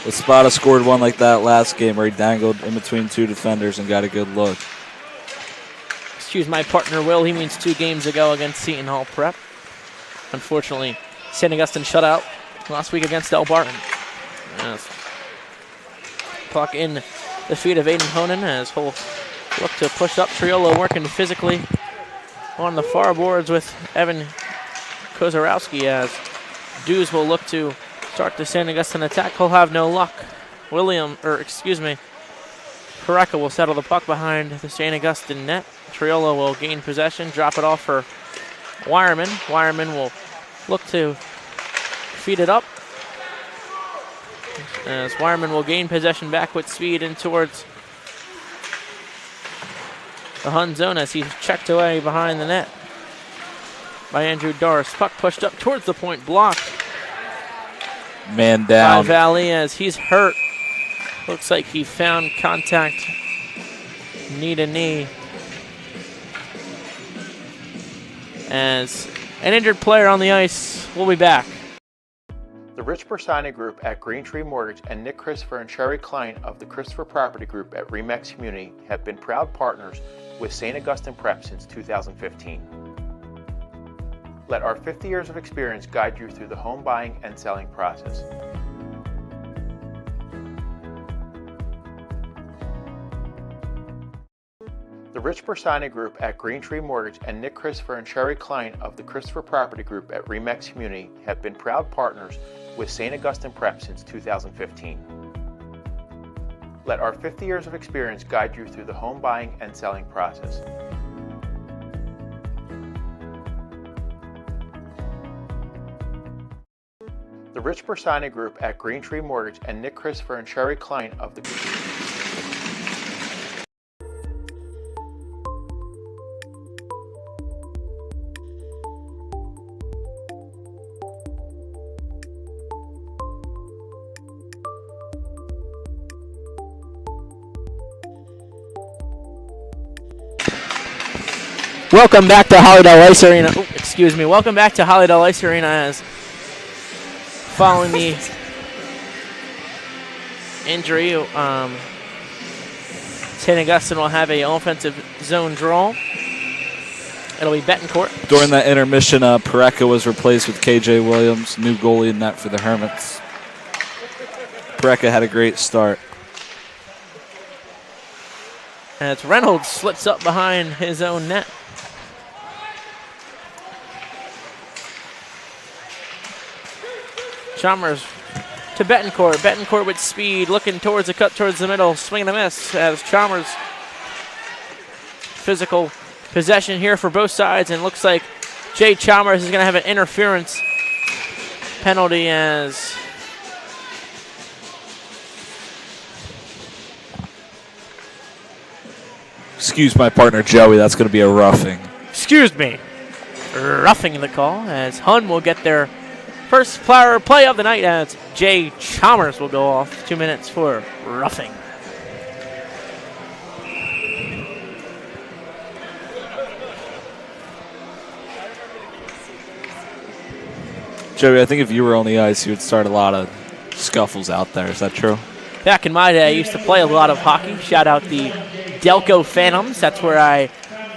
Laspada scored one like that last game where he dangled in between 2 defenders and got a good look. Excuse my partner, Will. He means 2 games ago against Seton Hall Prep. Unfortunately, St. Augustine shut out last week against Del Barton. Yes. Puck in the feet of Aiden Honan as he'll look to push up. Triolo working physically on the far boards with Evan Kozarowski as Dews will look to start the St. Augustine attack. He'll have no luck. Pareka will settle the puck behind the St. Augustine net. Triolo will gain possession, drop it off for Wireman. Wireman will look to feed it up. As Wireman will gain possession back with speed in towards the Hun zone as he's checked away behind the net by Andrew Doris. Puck pushed up towards the point, blocked. Man down. By Valley as he's hurt. Looks like he found contact knee to knee. As an injured player on the ice, we'll be back. The Rich Bersani Group at Green Tree Mortgage and Nick Christopher and Sherry Klein of the Christopher Property Group at Remax Community have been proud partners with St. Augustine Prep since 2015. Let our 50 years of experience guide you through the home buying and selling process. The Rich Bersani Group at Green Tree Mortgage and Nick Christopher and Sherry Klein of the Christopher Property Group at Remax Community have been proud partners with St. Augustine Prep since 2015. Let our 50 years of experience guide you through the home buying and selling process. The Rich Bersani Group at Green Tree Mortgage and Nick Christopher and Sherry Klein of the Welcome back to Hollydale Ice Arena. Welcome back to Hollydale Ice Arena as following the injury, St. Augustine will have an offensive zone draw. It'll be Betancourt. During that intermission, Pareka was replaced with KJ Williams, new goalie in net for the Hermits. Pareka had a great start. As Reynolds slips up behind his own net. Chalmers to Betancourt. Betancourt with speed, looking towards the cut towards the middle, swing and a miss as Chalmers physical possession here for both sides, and looks like Jay Chalmers is going to have an interference penalty as Excuse my partner Joey, that's going to be a roughing. Excuse me. Roughing the call as Hun will get their first flower play of the night as Jay Chalmers will go off. 2 minutes for roughing. Joey, I think if you were on the ice, you would start a lot of scuffles out there. Is that true? Back in my day, I used to play a lot of hockey. Shout out the Delco Phantoms. That's where I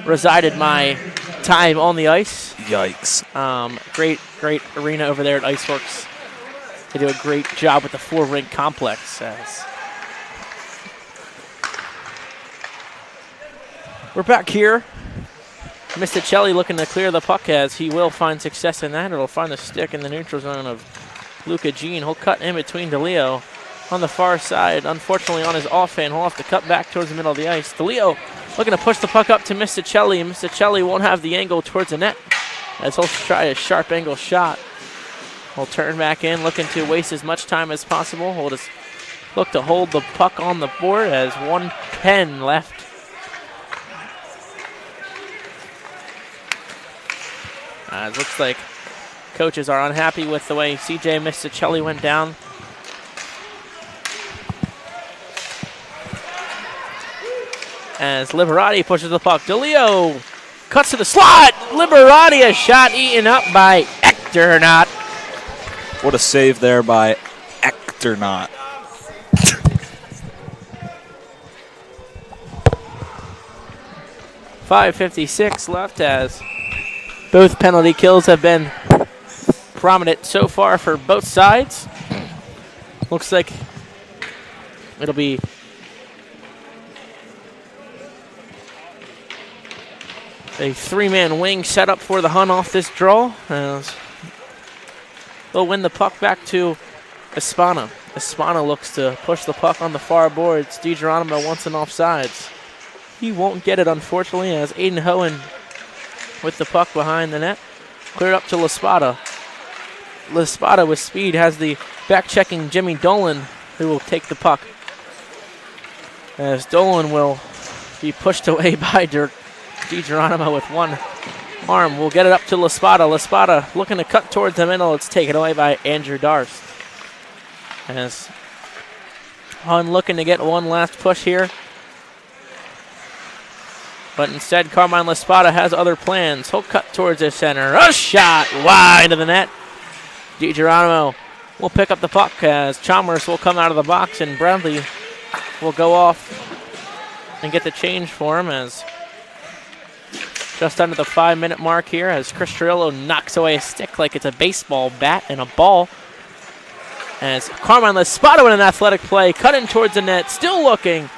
resided my time on the ice. Yikes. Great arena over there at Iceworks. They do a great job with the 4-rink complex. We're back here. Misticelli looking to clear the puck as he will find success in that. It'll find the stick in the neutral zone of Luca Jean. He'll cut in between DeLeo on the far side. Unfortunately, on his offhand, he'll have to cut back towards the middle of the ice. DeLeo looking to push the puck up to Misticelli. Misticelli won't have the angle towards the net as he'll try a sharp angle shot. He'll turn back in, looking to waste as much time as possible. He'll just look to hold the puck on the board as 1:10 left. It looks like coaches are unhappy with the way C.J. Misticelli went down. As Liberati pushes the puck. DeLeo cuts to the slot. Liberati, a shot eaten up by Echternot. What a save there by Echternot. 5:56 left as both penalty kills have been prominent so far for both sides. Looks like it'll be a three-man wing set up for the Hun off this draw. As they'll win the puck back to Espana. Espana looks to push the puck on the far boards. DiGeronimo wants an offsides. He won't get it, unfortunately, as Aiden Hohen with the puck behind the net. Cleared up to LaSpada. LaSpada with speed has the back-checking Jimmy Dolan, who will take the puck. As Dolan will be pushed away by DiGeronimo with one arm. We'll get it up to LaSpada. LaSpada looking to cut towards the middle. It's taken away by Andrew Darst. As Hun looking to get one last push here. But instead, Carmine LaSpada has other plans. He'll cut towards the center. A shot wide of the net. DiGeronimo will pick up the puck as Chalmers will come out of the box and Bradley will go off and get the change for him as just under the 5-minute mark here as Chris Trillo knocks away a stick like it's a baseball bat and a ball. As Carmine LaSpada with an athletic play, cutting towards the net, still looking.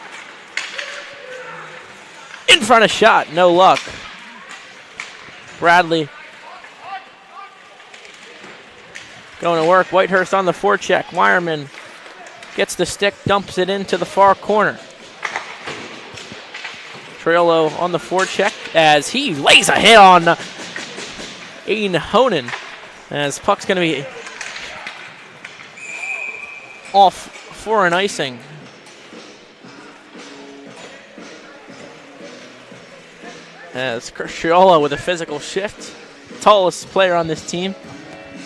In front of shot, no luck. Bradley going to work. Whitehurst on the forecheck. Wireman gets the stick, dumps it into the far corner. Trillo on the forecheck as he lays a hit on Aiden Honan. As puck's going to be off for an icing. As Crisciola with a physical shift, tallest player on this team.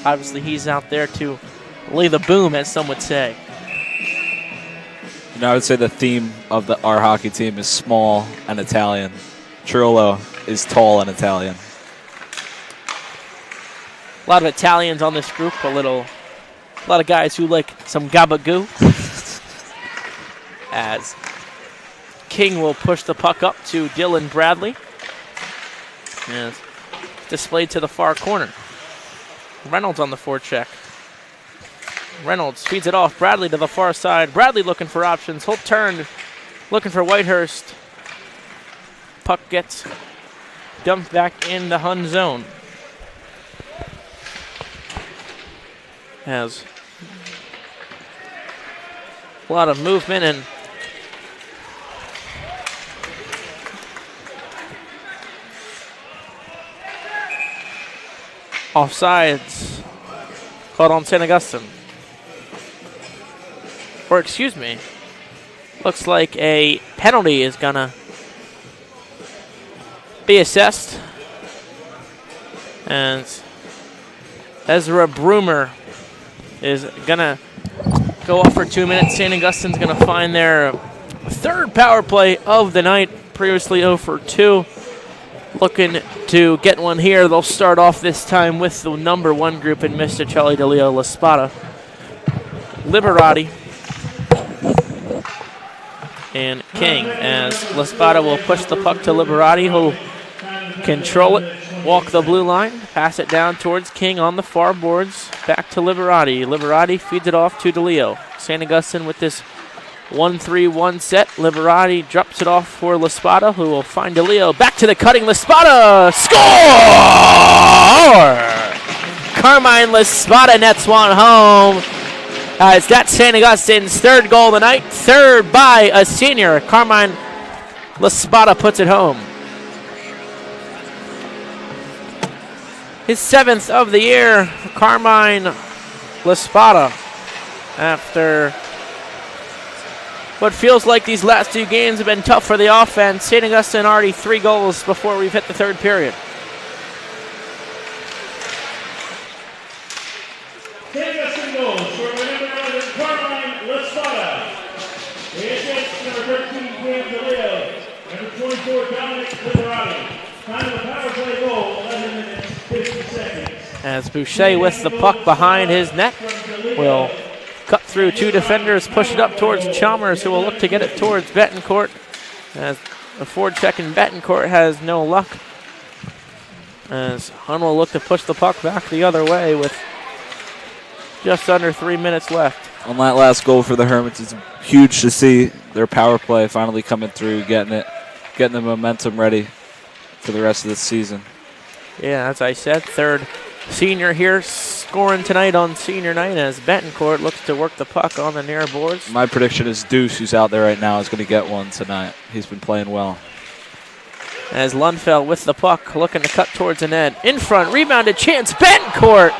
Obviously, he's out there to lay the boom, as some would say. You know, I would say the theme of our hockey team is small and Italian. Trillo is tall and Italian. A lot of Italians on this group. A lot of guys who like some gabagoo. As King will push the puck up to Dylan Bradley. And displayed to the far corner. Reynolds on the forecheck. Reynolds feeds it off. Bradley to the far side. Bradley looking for options. He'll turn, looking for Whitehurst. Puck gets dumped back in the Hun zone. Has a lot of movement and offsides called on St. Augustine. Or excuse me, looks like a penalty is gonna be assessed. And Ezra Broomer is gonna go off for 2 minutes. St. Augustine's gonna find their third power play of the night, previously 0 for 2. Looking to get one here. They'll start off this time with the number 1 group in Misticelli, DeLeo, LaSpada, Liberati, and King. As LaSpada will push the puck to Liberati, who'll control it, walk the blue line, pass it down towards King on the far boards, back to Liberati. Liberati feeds it off to DeLeo. St. Augustine with this 1-3-1 set. Liberati drops it off for LaSpada, who will find DeLeo. Back to the cutting LaSpada. Score! Carmine LaSpada nets one home. As that's St. Augustine's third goal of the night. Third by a senior. Carmine LaSpada puts it home. His 7th of the year, Carmine LaSpada. After what feels like these last 2 games have been tough for the offense. St. Augustine already 3 goals before we've hit the third period. 13, Cam DeLeo. Number 24, Dominic Liberato. Time of the power play goal, 11 minutes, 50 seconds. As Boucher with the puck behind his net will cut through two defenders, push it up towards Chalmers, who will look to get it towards Betancourt. As the forward check in Betancourt has no luck. As Hun will look to push the puck back the other way with just under 3 minutes left. On that last goal for the Hermits, it's huge to see their power play finally coming through, getting the momentum ready for the rest of the season. Yeah, as I said, third senior here scoring tonight on senior night as Betancourt looks to work the puck on the near boards. My prediction is Deuce, who's out there right now, is going to get one tonight. He's been playing well. As Lundfeld with the puck, looking to cut towards the net. In front, rebounded chance, Betancourt.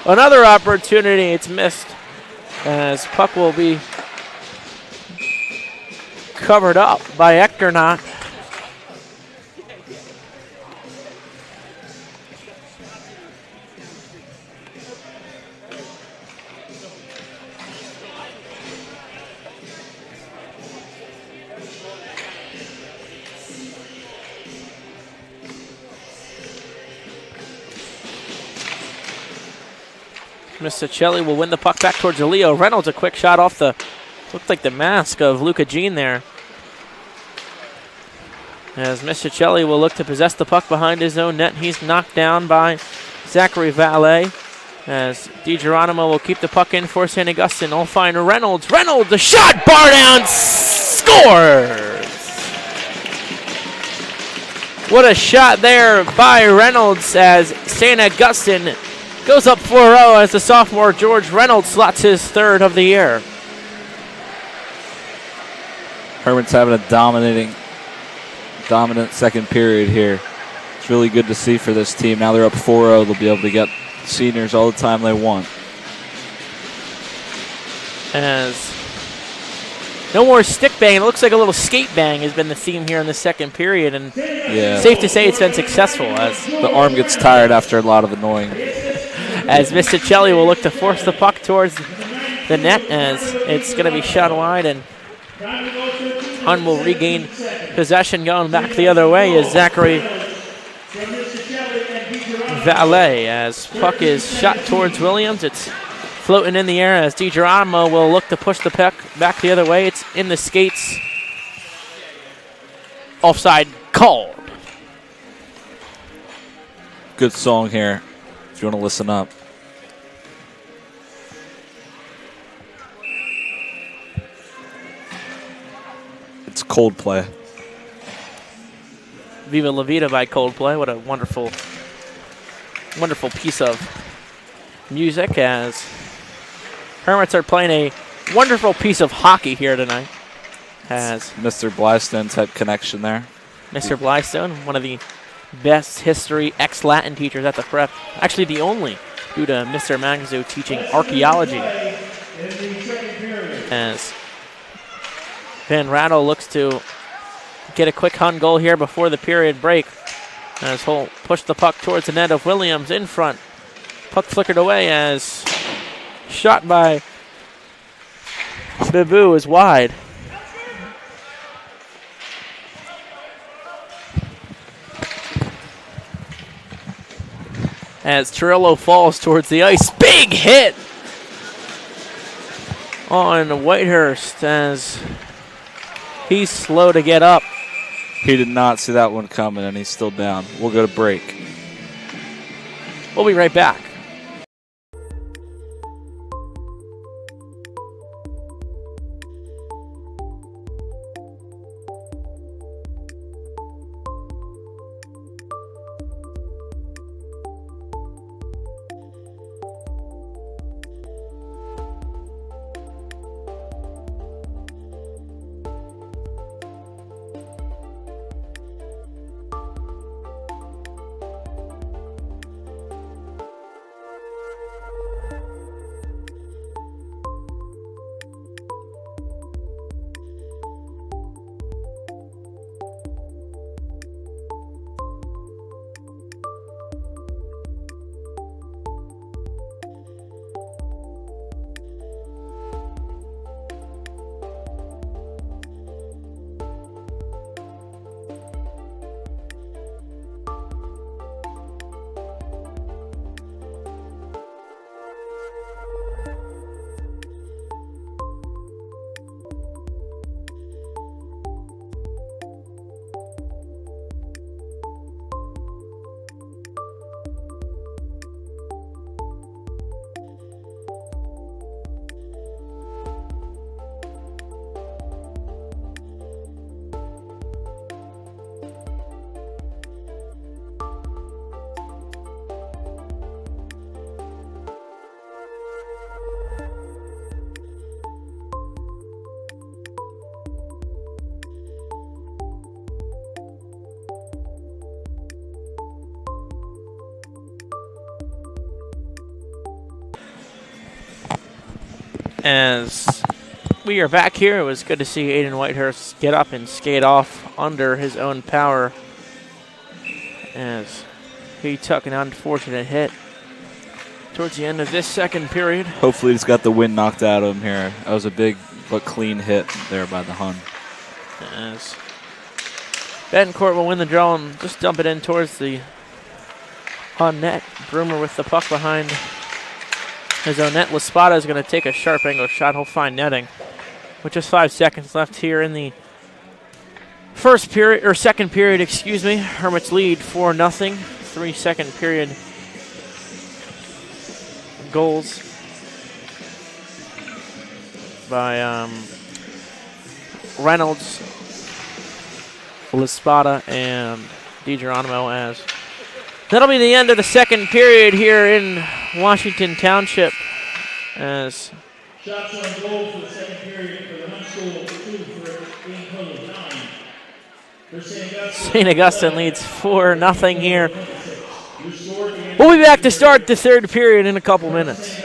Another opportunity, it's missed. As puck will be covered up by Echternach. Misticelli will win the puck back towards Leo. Reynolds, a quick shot off the, looked like the mask of Luca Jean there. As Misticelli will look to possess the puck behind his own net. He's knocked down by Zachary Valet. As DiGeronimo will keep the puck in for St. Augustine. I'll find Reynolds. Reynolds, the shot, bar down, scores! What a shot there by Reynolds as St. Augustine goes up 4-0 as the sophomore George Reynolds slots his third of the year. Hermits having a dominant second period here. It's really good to see for this team. Now they're up 4-0. They'll be able to get seniors all the time they want. As no more stick bang. It looks like a little skate bang has been the theme here in the second period. And safe to say it's been successful as the arm gets tired after a lot of annoying. As Misticelli will look to force the puck towards the net as it's going to be shot wide, and Hun will regain possession going back the other way as Zachary Valet as puck is shot towards Williams. It's floating in the air as DiGeronimo will look to push the puck back the other way. It's in the skates. Offside called. Good song here if you want to listen up. It's Coldplay. Viva La Vida by Coldplay. What a wonderful, wonderful piece of music as Hermits are playing a wonderful piece of hockey here tonight. As Mr. Blystone type connection there. Mr. Blystone, one of the best history ex-Latin teachers at the prep. Actually the only, due to Mr. Mangazu teaching archaeology. As Van Rattle looks to get a quick Hun goal here before the period break. As he'll push the puck towards the net of Williams in front. Puck flickered away as shot by Bibu is wide. As Cirillo falls towards the ice. Big hit on Whitehurst as he's slow to get up. He did not see that one coming, and he's still down. We'll go to break. We'll be right back. As we are back here, it was good to see Aiden Whitehurst get up and skate off under his own power as he took an unfortunate hit towards the end of this second period. Hopefully he's got the wind knocked out of him here. That was a big but clean hit there by the Hun. As Betancourt will win the draw and just dump it in towards the Hun net. Broomer with the puck behind his own net. Laspada is going to take a sharp angle shot. He'll find netting. With just 5 seconds left here in the first period, or second period, excuse me. Hermits lead 4-0. 3 second period goals by Reynolds, Laspada, and DiGeronimo. As that'll be the end of the second period here in Washington Township. As Shots on goal for the second period for the Hun School, 2 for a game total of 9. For St. Augustine leads 4-0 here. We'll be back to start the third period in a couple minutes.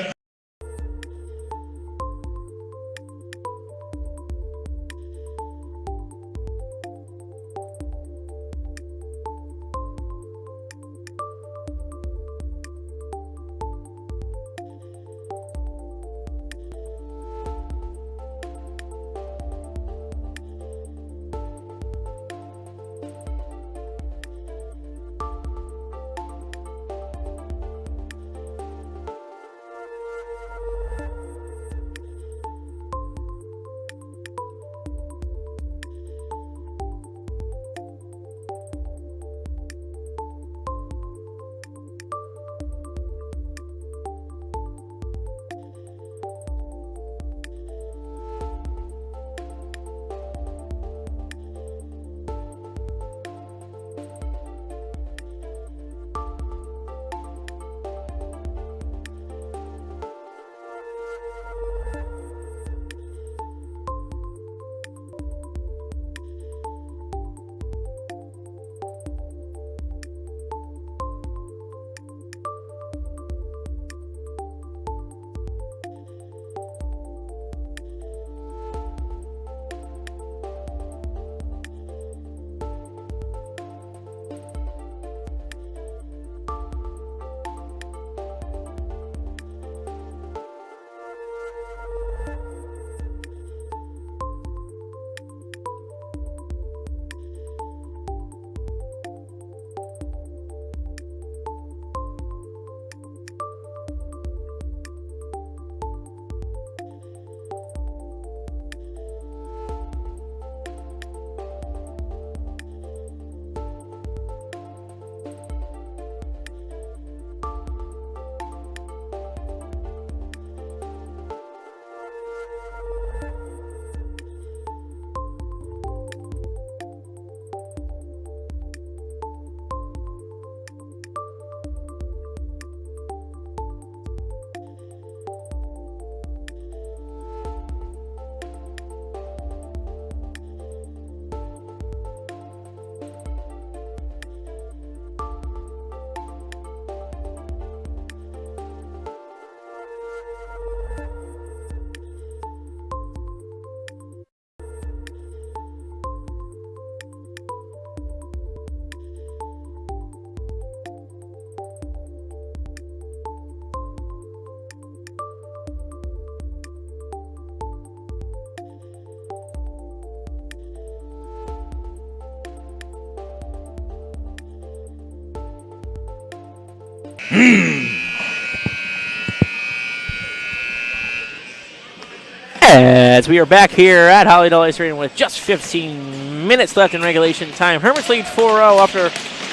As we are back here at Hollydale Ice Arena with just 15 minutes left in regulation time. Hermits lead 4-0 after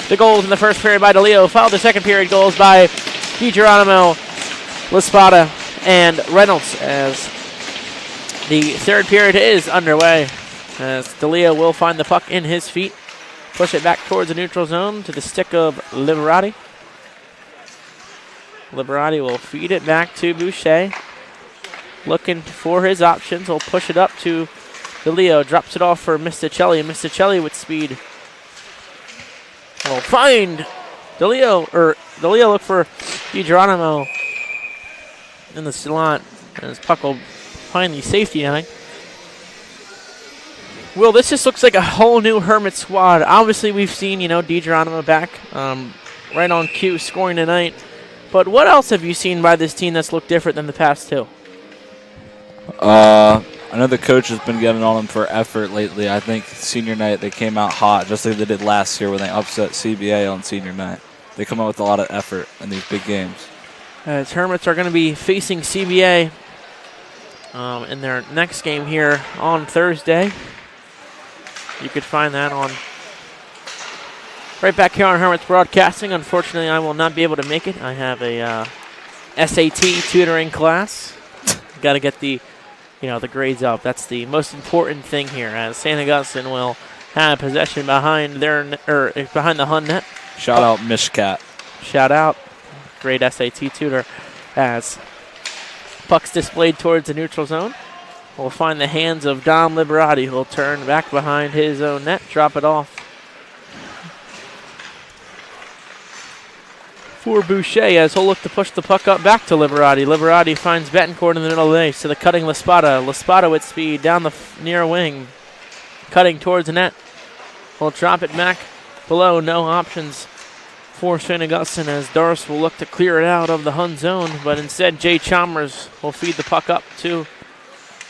the goals in the first period by DeLeo, followed the second period goals by DiGeronimo, Laspada, and Reynolds, as the third period is underway. As DeLeo will find the puck in his feet, push it back towards the neutral zone to the stick of Liberati. Liberati will feed it back to Boucher. Looking for his options. He'll push it up to DeLeo. Drops it off for Misticelli. Misticelli with speed will find DeLeo. DeLeo look for DiGeronimo in the slot. And his puck will find the safety line. Will, this just looks like a whole new Hermit squad. Obviously, we've seen, DeGeronimo back right on cue scoring tonight. But what else have you seen by this team that's looked different than the past two? I know the coach has been getting on them for effort lately. I think senior night they came out hot, just like they did last year when they upset CBA on senior night. They come out with a lot of effort in these big games. As Hermits are going to be facing CBA in their next game here on Thursday. You could find that on right back here on Hermits Broadcasting. Unfortunately, I will not be able to make it. I have a SAT tutoring class. Got to get the grades up. That's the most important thing here. As St. Augustine will have possession behind behind the Hun net. Shout out Mishkat. Shout out, great SAT tutor. As puck's displayed towards the neutral zone. We'll find the hands of Dom Liberati, who will turn back behind his own net, drop it off for Boucher, as he'll look to push the puck up back to Liberati. Liberati finds Betancourt in the middle of the ice to the cutting Laspada. Laspada with speed down the near wing, cutting towards the net. We'll drop it back below. No options for St. Augustine, as Doris will look to clear it out of the Hun zone, but instead Jay Chalmers will feed the puck up to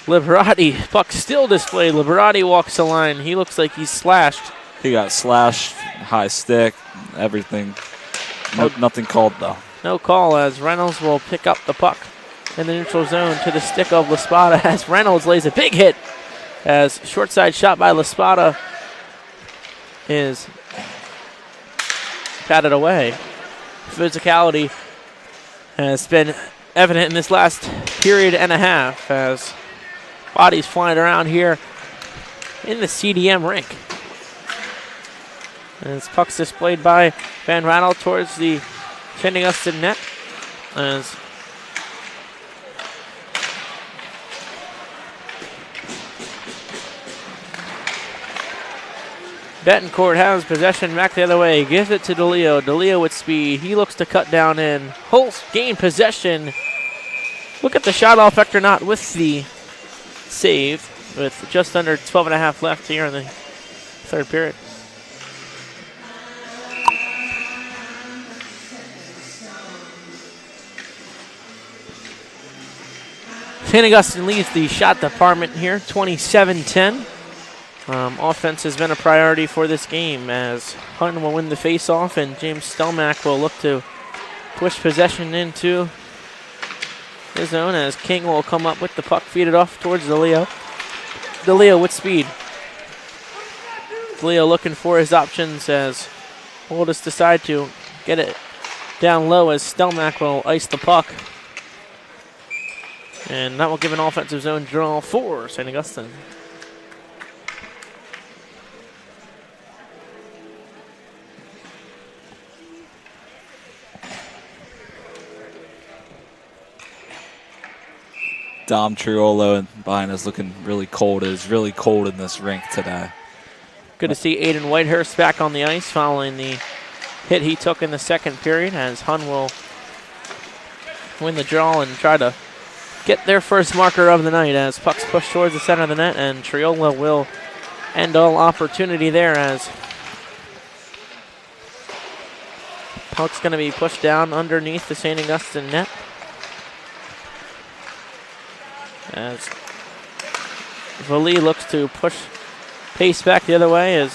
Liberati. Puck still displayed. Liberati walks the line. He looks like he's slashed. He got slashed, high stick, everything. Nothing called, though. No call, as Reynolds will pick up the puck in the neutral zone to the stick of Laspada, as Reynolds lays a big hit, as short side shot by Laspada is patted away. Physicality has been evident in this last period and a half, as bodies flying around here in the CDM rink. As puck's displayed by Van Rattle towards the St. Augustine net. As Betancourt has possession back the other way. Gives it to DeLeo. DeLeo with speed. He looks to cut down in. Holtz gain possession. Look at the shot off Hector Knott with the save, with just under 12 and a half left here in the third period. St. Augustine leads the shot department here, 27-10. Offense has been a priority for this game, as Hutton will win the faceoff and James Stelmack will look to push possession into his own, as King will come up with the puck, feed it off towards DeLeo. DeLeo with speed. DeLeo looking for his options, as Oldest decide to get it down low, as Stelmack will ice the puck. And that will give an offensive zone draw for St. Augustine. Dom Triolo behind us looking really cold. It is really cold in this rink today. Good to see Aiden Whitehurst back on the ice following the hit he took in the second period, as Hun will win the draw and try to get their first marker of the night, as puck's pushed towards the center of the net, and Triola will end all opportunity there, as puck's going to be pushed down underneath the St. Augustine net. As Vali looks to push pace back the other way, as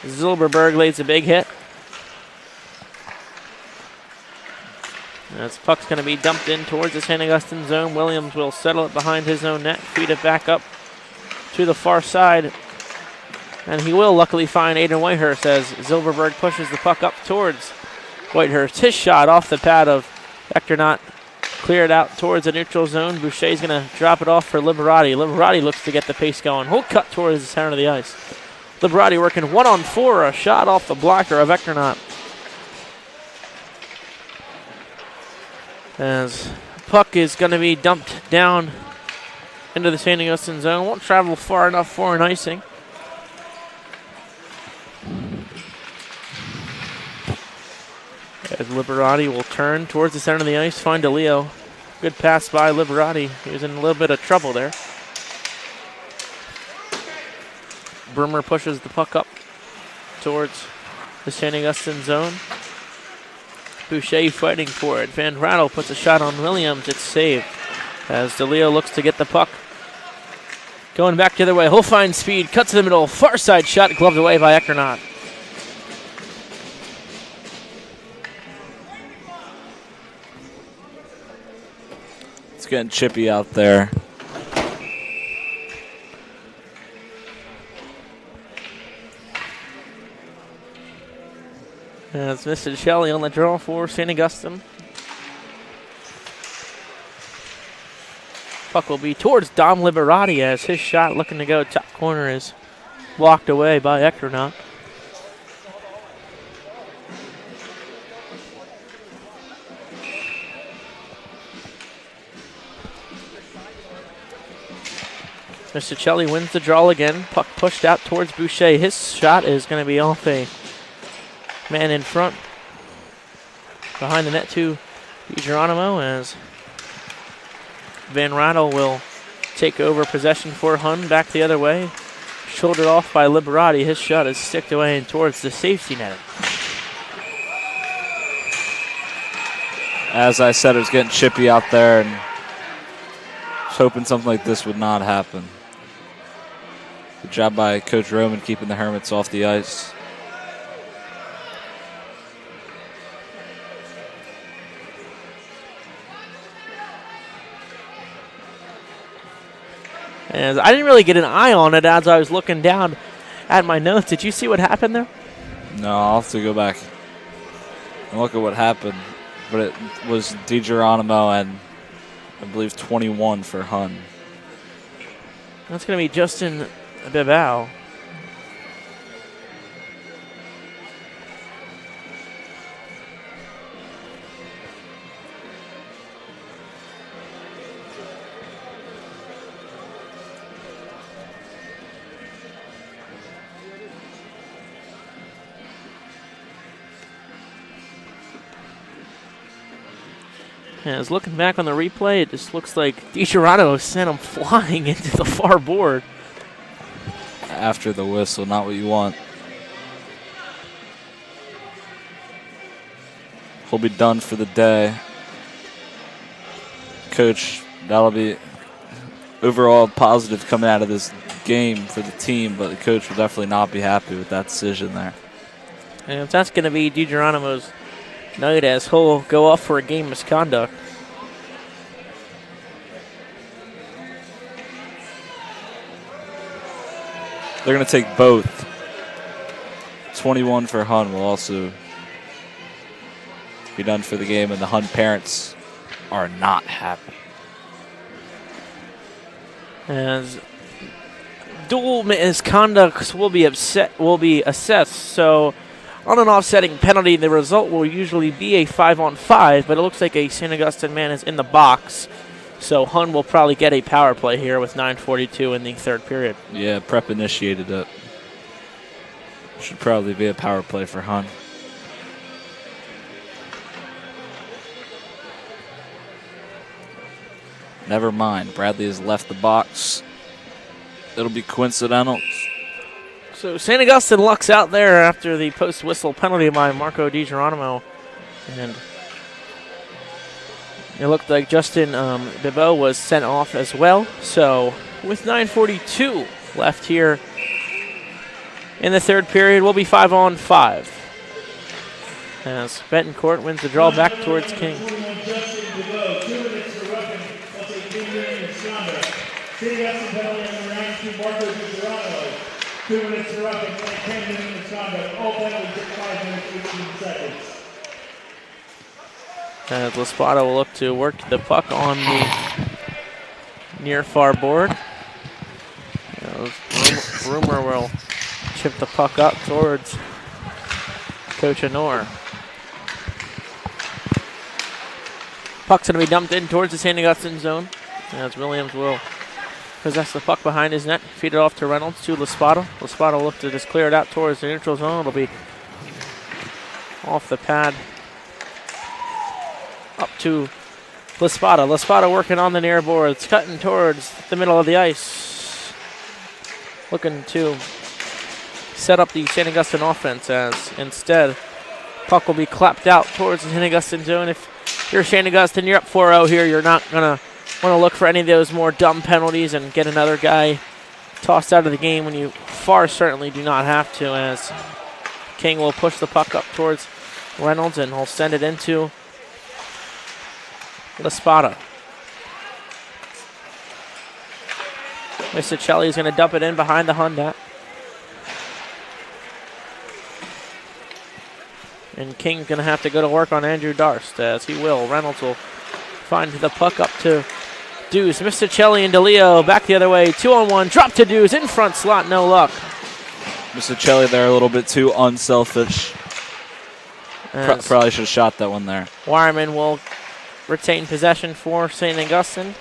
Zilberberg lays a big hit. As puck's going to be dumped in towards the St. Augustine zone. Williams will settle it behind his own net, feed it back up to the far side. And he will luckily find Aiden Whitehurst, as Zilberberg pushes the puck up towards Whitehurst. His shot off the pad of Hector Knott, cleared out towards the neutral zone. Boucher's going to drop it off for Liberati. Liberati looks to get the pace going. He'll cut towards the center of the ice. Liberati working 1-on-4, a shot off the blocker of Hector Knott. As puck is going to be dumped down into the St. Augustine zone. Won't travel far enough for an icing. As Liberati will turn towards the center of the ice, find DeLeo. Good pass by Liberati. He was in a little bit of trouble there. Broomer pushes the puck up towards the St. Augustine zone. Boucher fighting for it. Van Rattle puts a shot on Williams. It's saved. As DeLeo looks to get the puck. Going back the other way. He'll find speed. Cuts to the middle. Far side shot. Gloved away by Eckernott. It's getting chippy out there. As Mr. Shelley on the draw for St. Augustine. Puck will be towards Dom Liberati as his shot looking to go top corner is blocked away by Eckernott. Mr. Shelley wins the draw again. Puck pushed out towards Boucher. His shot is going to be off a man in front. Behind the net to DiGeronimo as Van Rattle will take over possession for Hun. Back the other way. Shouldered off by Liberati. His shot is sticked away and towards the safety net. As I said, it was getting chippy out there, and I was hoping something like this would not happen. Good job by Coach Roman keeping the Hermits off the ice. And I didn't really get an eye on it as I was looking down at my notes. Did you see what happened there? No, I'll have to go back and look at what happened. But it was DiGeronimo and I believe 21 for Hun. That's going to be Justin Bibau. And as looking back on the replay, it just looks like DiGeronimo sent him flying into the far board. After the whistle, not what you want. He'll be done for the day. Coach, that'll be overall positive coming out of this game for the team, but the coach will definitely not be happy with that decision there. And if that's going to be DiGeronimo's night, as he'll go off for a game misconduct. They're going to take both. 21 for Hun will also be done for the game, and the Hun parents are not happy. As dual misconducts will be assessed, so on an offsetting penalty, the result will usually be a 5-on-5, but it looks like a St. Augustine man is in the box. So Hun will probably get a power play here with 9:42 in the third period. Yeah, Prep initiated it. Should probably be a power play for Hun. Never mind. Bradley has left the box. It'll be coincidental. So St. Augustine lucks out there after the post-whistle penalty by Marco DiGeronimo. And it looked like Justin Bibot was sent off as well. So with 9:42 left here in the third period, we'll be 5-on-5. As Betancourt wins the draw back towards King. As Laspada will look to work the puck on the near far board. Rumor will chip the puck up towards Coach Honor. Puck's going to be dumped in towards the St. Augustine zone, as Williams will possess the puck behind his net, feed it off to Reynolds to Laspada. Laspada will look to just clear it out towards the neutral zone. It'll be off the pad up to Laspada. Laspada working on the near boards, cutting towards the middle of the ice. Looking to set up the St. Augustine offense as instead puck will be clapped out towards the St. Augustine zone. If you're St. Augustine, you're up 4-0 here. You're not going to want to look for any of those more dumb penalties and get another guy tossed out of the game when you far certainly do not have to, as King will push the puck up towards Reynolds and he'll send it into Laspada. Mr. is going to dump it in behind the Hun net. And King's going to have to go to work on Andrew Darst, as he will. Reynolds will find the puck up to Dews. Mr. Celli and DeLeo back the other way. 2-on-1. Drop to Dews. In front slot. No luck. Mr. Celli there a little bit too unselfish. Probably should have shot that one there. Wireman will retain possession for St. Augustine.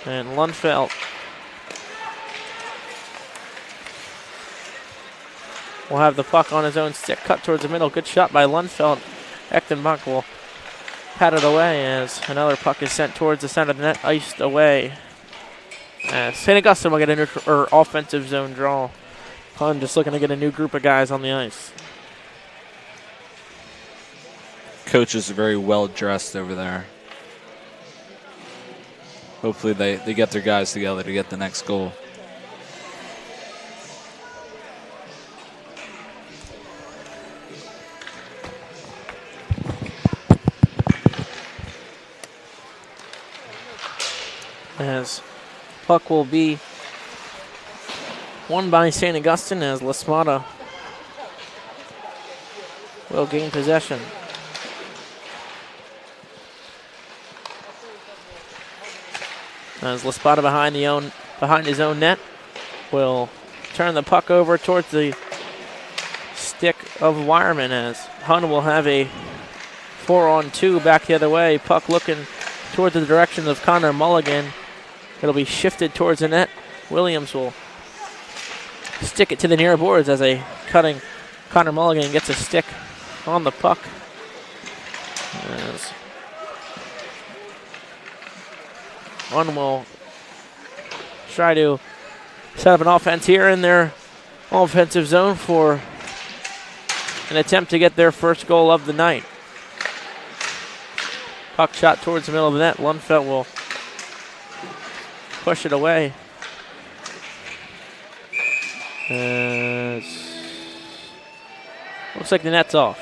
And Lundfeld will have the puck on his own stick, cut towards the middle. Good shot by Lundfeld. Echtenbach will pat it away as another puck is sent towards the center of the net, iced away. St. Augustine will get a new offensive zone draw. Hun just looking to get a new group of guys on the ice. Coaches are very well dressed over there. Hopefully they get their guys together to get the next goal. As puck will be won by St. Augustine, as Laspada will gain possession. As Laspada behind his own net will turn the puck over towards the stick of Wireman, as Hun will have a 4-on-2 back the other way. Puck looking towards the direction of Connor Mulligan. It'll be shifted towards the net. Williams will stick it to the near boards as a cutting Connor Mulligan gets a stick on the puck. As one will try to set up an offense here in their offensive zone for an attempt to get their first goal of the night. Puck shot towards the middle of the net. Lundfeld will push it away. Looks like the net's off.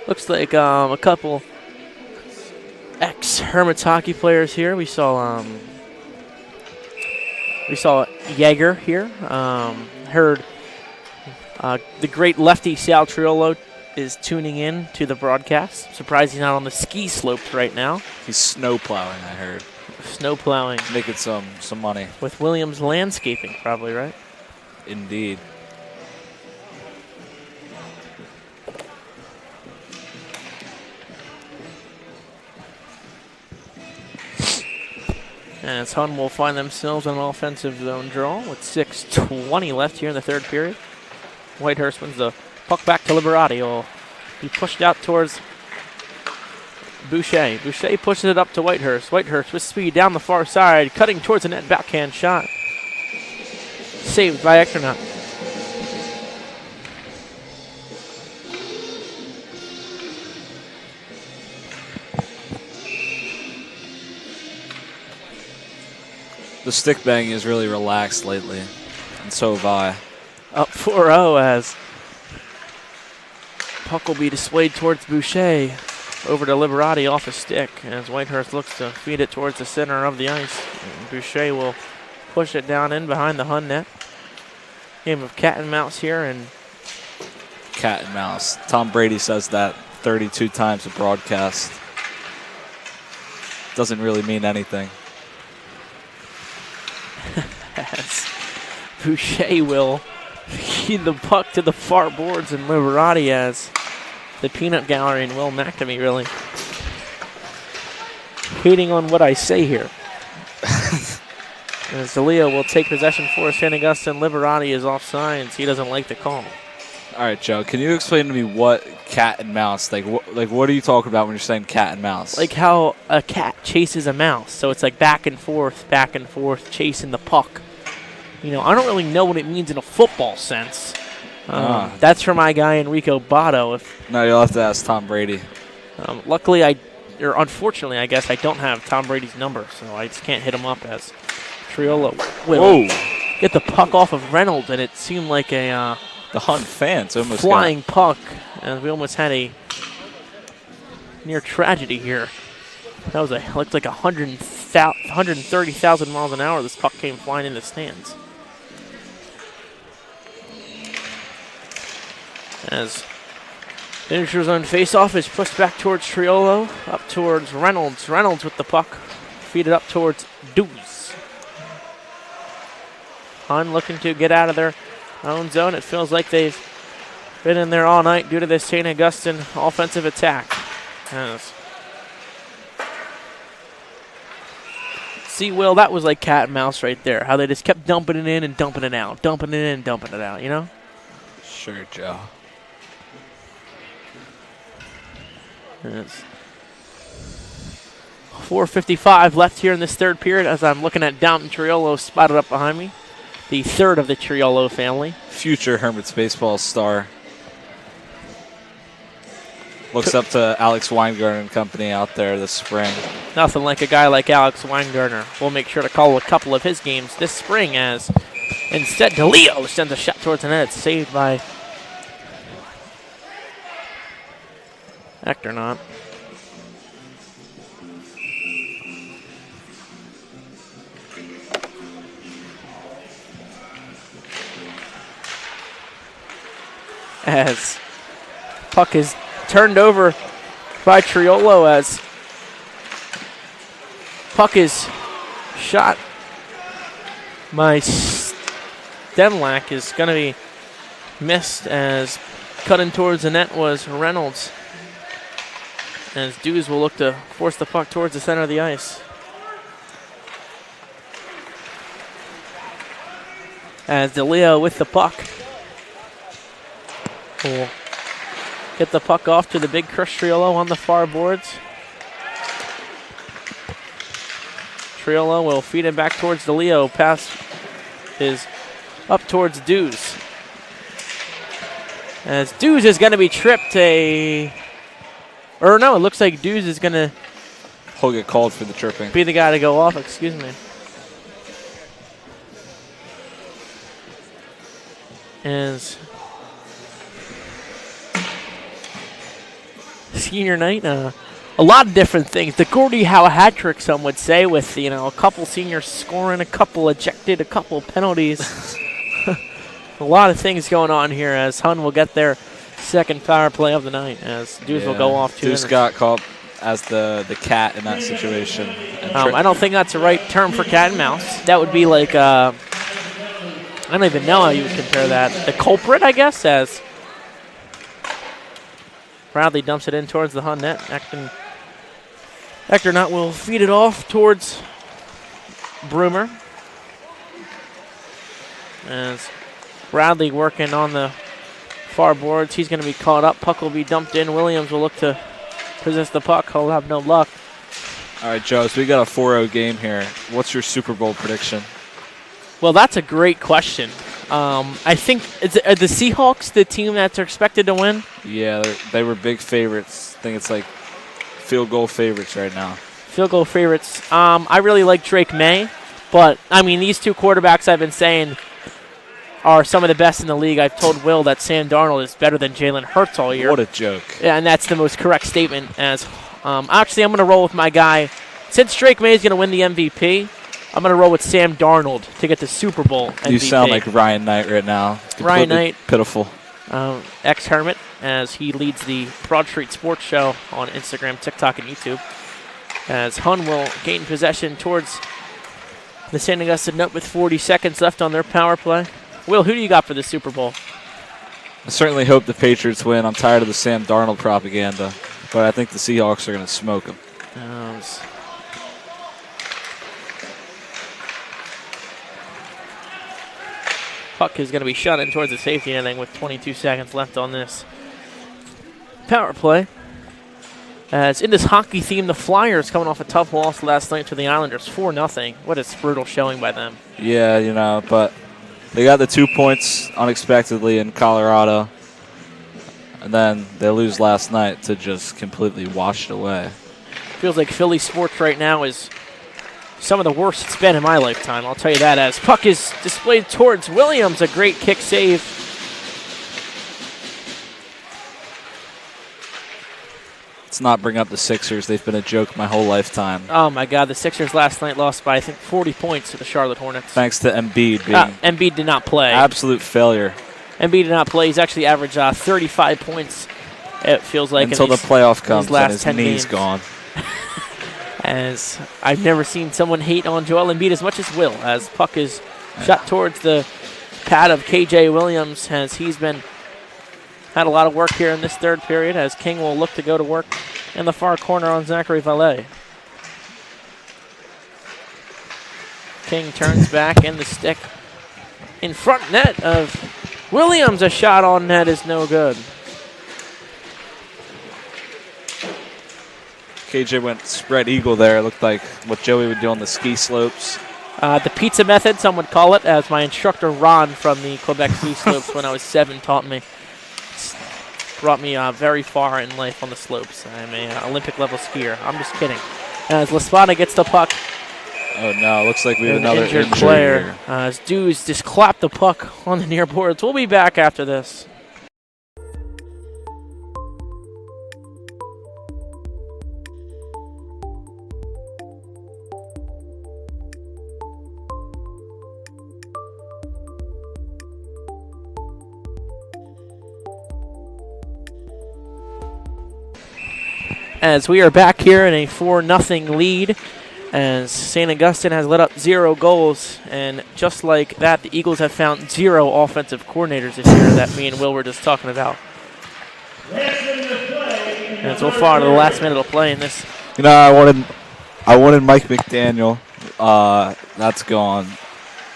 Looks like a couple ex-Hermits hockey players here. We saw Jaeger here. Heard the great lefty Sal Triolo is tuning in to the broadcast. Surprised he's not on the ski slopes right now. He's snow plowing, I heard. Snow plowing. Making some money. With Williams Landscaping, probably, right? Indeed. As Hun will find themselves on an offensive zone draw with 6:20 left here in the third period. Whitehurst wins the puck back to Liberati. Will be pushed out towards Boucher. Boucher pushes it up to Whitehurst. Whitehurst with speed down the far side, cutting towards the net, backhand shot. Saved by Echternach. The stick bang is really relaxed lately, and so have I. Up 4-0 as puck will be displayed towards Boucher. Over to Liberati off a stick as Whitehurst looks to feed it towards the center of the ice. And Boucher will push it down in behind the Hun net. Game of cat and mouse here. And cat and mouse. Tom Brady says that 32 times a broadcast. Doesn't really mean anything. As Boucher will feed the puck to the far boards, and Liberati as the peanut gallery and Will McNamee really hating on what I say here. As DeLeo will take possession for St. Augustine. Liberati is off signs. He doesn't like the call. All right, Joe. Can you explain to me what cat and mouse? Like what are you talking about when you're saying cat and mouse? Like how a cat chases a mouse. So it's like back and forth, chasing the puck. I don't really know what it means in a football sense. That's for my guy Enrico Botto. No, you'll have to ask Tom Brady. Luckily, unfortunately, I guess I don't have Tom Brady's number, so I just can't hit him up as Triolo will get the puck off of Reynolds, and it seemed like a the Hunt fans almost flying puck, and we almost had a near tragedy here. That was looked like 130,000 miles an hour. This puck came flying in the stands. As finisher's on faceoff is pushed back towards Triolo, up towards Reynolds. Reynolds with the puck, feed it up towards Deuce. Hun looking to get out of their own zone. It feels like they've been in there all night due to this St. Augustine offensive attack. See, Will, that was like cat and mouse right there. How they just kept dumping it in and dumping it out, dumping it in and dumping it out, Sure, Joe. It's 4:55 left here in this third period as I'm looking at Downton Triolo spotted up behind me. The third of the Triolo family. Future Hermits baseball star. Looks up to Alex Weingarten and company out there this spring. Nothing like a guy like Alex Weingartner. We'll make sure to call a couple of his games this spring as instead DeLeo sends a shot towards the net. It's saved by Ectornaut. As puck is turned over by Triolo as puck is shot by Demlack is going to be missed as cutting towards the net was Reynolds. As Dews will look to force the puck towards the center of the ice. As DeLeo with the puck will get the puck off to the big Chris Triolo on the far boards. Triolo will feed it back towards DeLeo. Pass is up towards Dews. As Dews is going to be tripped it looks like Dews is going to He'll get called for the tripping. Be the guy to go off, excuse me. As senior night, a lot of different things. The Gordie Howe hat trick, some would say, with a couple seniors scoring, a couple ejected, a couple penalties. A lot of things going on here as Hun will get their second power play of the night as Deuce will go off to Deuce got caught as the cat in that situation. I don't think that's the right term for cat and mouse. That would be like, I don't even know how you would compare that. The culprit, I guess, as Bradley dumps it in towards the Hun net. Ectornaut will feed it off towards Broomer. As Bradley working on the far boards. He's going to be caught up. Puck will be dumped in. Williams will look to possess the puck. He'll have no luck. All right, Joe, so we got a 4-0 game here. What's your Super Bowl prediction? Well, that's a great question. I think, are the Seahawks the team that's expected to win? Yeah, they were big favorites. I think it's like field goal favorites right now. Field goal favorites. I really like Drake May, but, I mean, these two quarterbacks I've been saying are some of the best in the league. I've told Will that Sam Darnold is better than Jalen Hurts all year. What a joke. Yeah, and that's the most correct statement. As actually, I'm going to roll with my guy. Since Drake May is going to win the MVP, I'm going to roll with Sam Darnold to get the Super Bowl MVP. You sound like Ryan Knight right now. Ryan Knight. Pitiful. Ex-Hermit, as he leads the Broad Street Sports Show on Instagram, TikTok, and YouTube. As Hun will gain possession towards the St. Augustine net with 40 seconds left on their power play. Will, who do you got for the Super Bowl? I certainly hope the Patriots win. I'm tired of the Sam Darnold propaganda, but I think the Seahawks are going to smoke them. puck is going to be shot in towards the safety netting with 22 seconds left on this power play. As in this hockey theme, the Flyers coming off a tough loss last night to the Islanders, 4-0. What a brutal showing by them. Yeah, but they got the 2 points unexpectedly in Colorado, and then they lose last night to just completely washed away. Feels like Philly sports right now is some of the worst it's been in my lifetime, I'll tell you that, as puck is displayed towards Williams, a great kick save. Let's not bring up the Sixers. They've been a joke my whole lifetime. Oh, my God. The Sixers last night lost by, I think, 40 points to the Charlotte Hornets. Thanks to Embiid being Embiid did not play. absolute failure. Embiid did not play. He's actually averaged 35 points, it feels like. Until the playoff comes and his 10 knee's games. gone. As I've never seen someone hate on Joel Embiid as much as Will, as puck is shot towards the pad of KJ Williams, as he's been had a lot of work here in this third period, as King will look to go to work in the far corner on Zachary Valet. King turns back in the stick in front net of Williams. A shot on net is no good. KJ went spread eagle there. It looked like what Joey would do on the ski slopes. The pizza method, some would call it, as my instructor Ron from the Quebec ski slopes when I was 7 taught me. Brought me very far in life on the slopes. I'm an Olympic level skier. I'm just kidding. As Laspada gets the puck. Oh no, looks like we have another injured injury player. here. As Dews just clapped the puck on the near boards. We'll be back after this. As we are back here in a 4-0 lead, as St. Augustine has let up 0 goals, and just like that, the Eagles have found 0 offensive coordinators this year that me and Will were just talking about. And so far, to the last minute of play in this. I wanted Mike McDaniel. That's gone.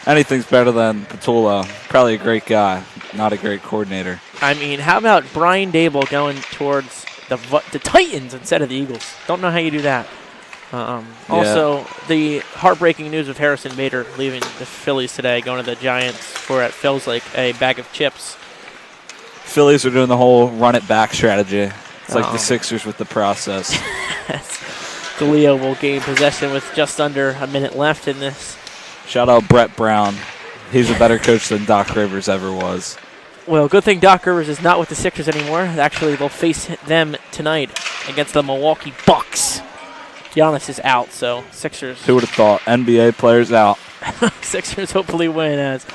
Anything's better than Petula. Probably a great guy, not a great coordinator. I mean, how about Brian Dable going towards the Titans instead of the Eagles? Don't know how you do that. Also, the heartbreaking news of Harrison Bader leaving the Phillies today, going to the Giants for it feels like a bag of chips. Phillies are doing the whole run-it-back strategy. It's like the Sixers with the process. Galeo will gain possession with just under a minute left in this. Shout out Brett Brown. He's a better coach than Doc Rivers ever was. Well, good thing Doc Rivers is not with the Sixers anymore. Actually, they'll face them tonight against the Milwaukee Bucks. Giannis is out, so Sixers. Who would have thought? NBA players out. Sixers hopefully win, as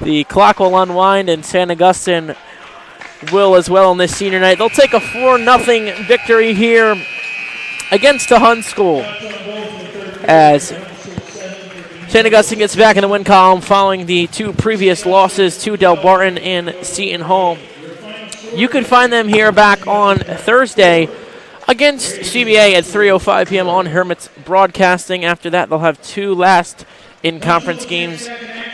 the clock will unwind, and St. Augustine will as well on this senior night. They'll take a 4-0 victory here against the Hun School, as St. Augustine gets back in the win column following the 2 previous losses to Del Barton and Seton Hall. You can find them here back on Thursday against CBA at 3:05 p.m. on Hermits Broadcasting. After that, they'll have 2 last in-conference games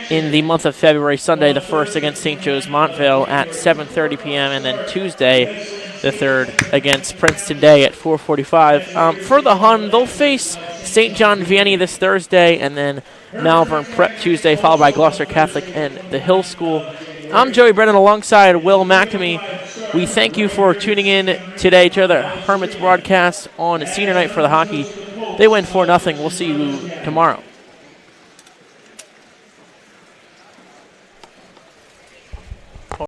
in the month of February. Sunday, the 1st against St. Joe's Montvale at 7:30 p.m. and then Tuesday, the 3rd against Princeton Day at 4:45. For the Hun, they'll face St. John Vianney this Thursday, and then Malvern Prep Tuesday, followed by Gloucester Catholic and the Hill School. I'm Joey Brennan alongside Will McNamee. We thank you for tuning in today to the Hermits broadcast on senior night for the hockey. They win 4-0. We'll see you tomorrow.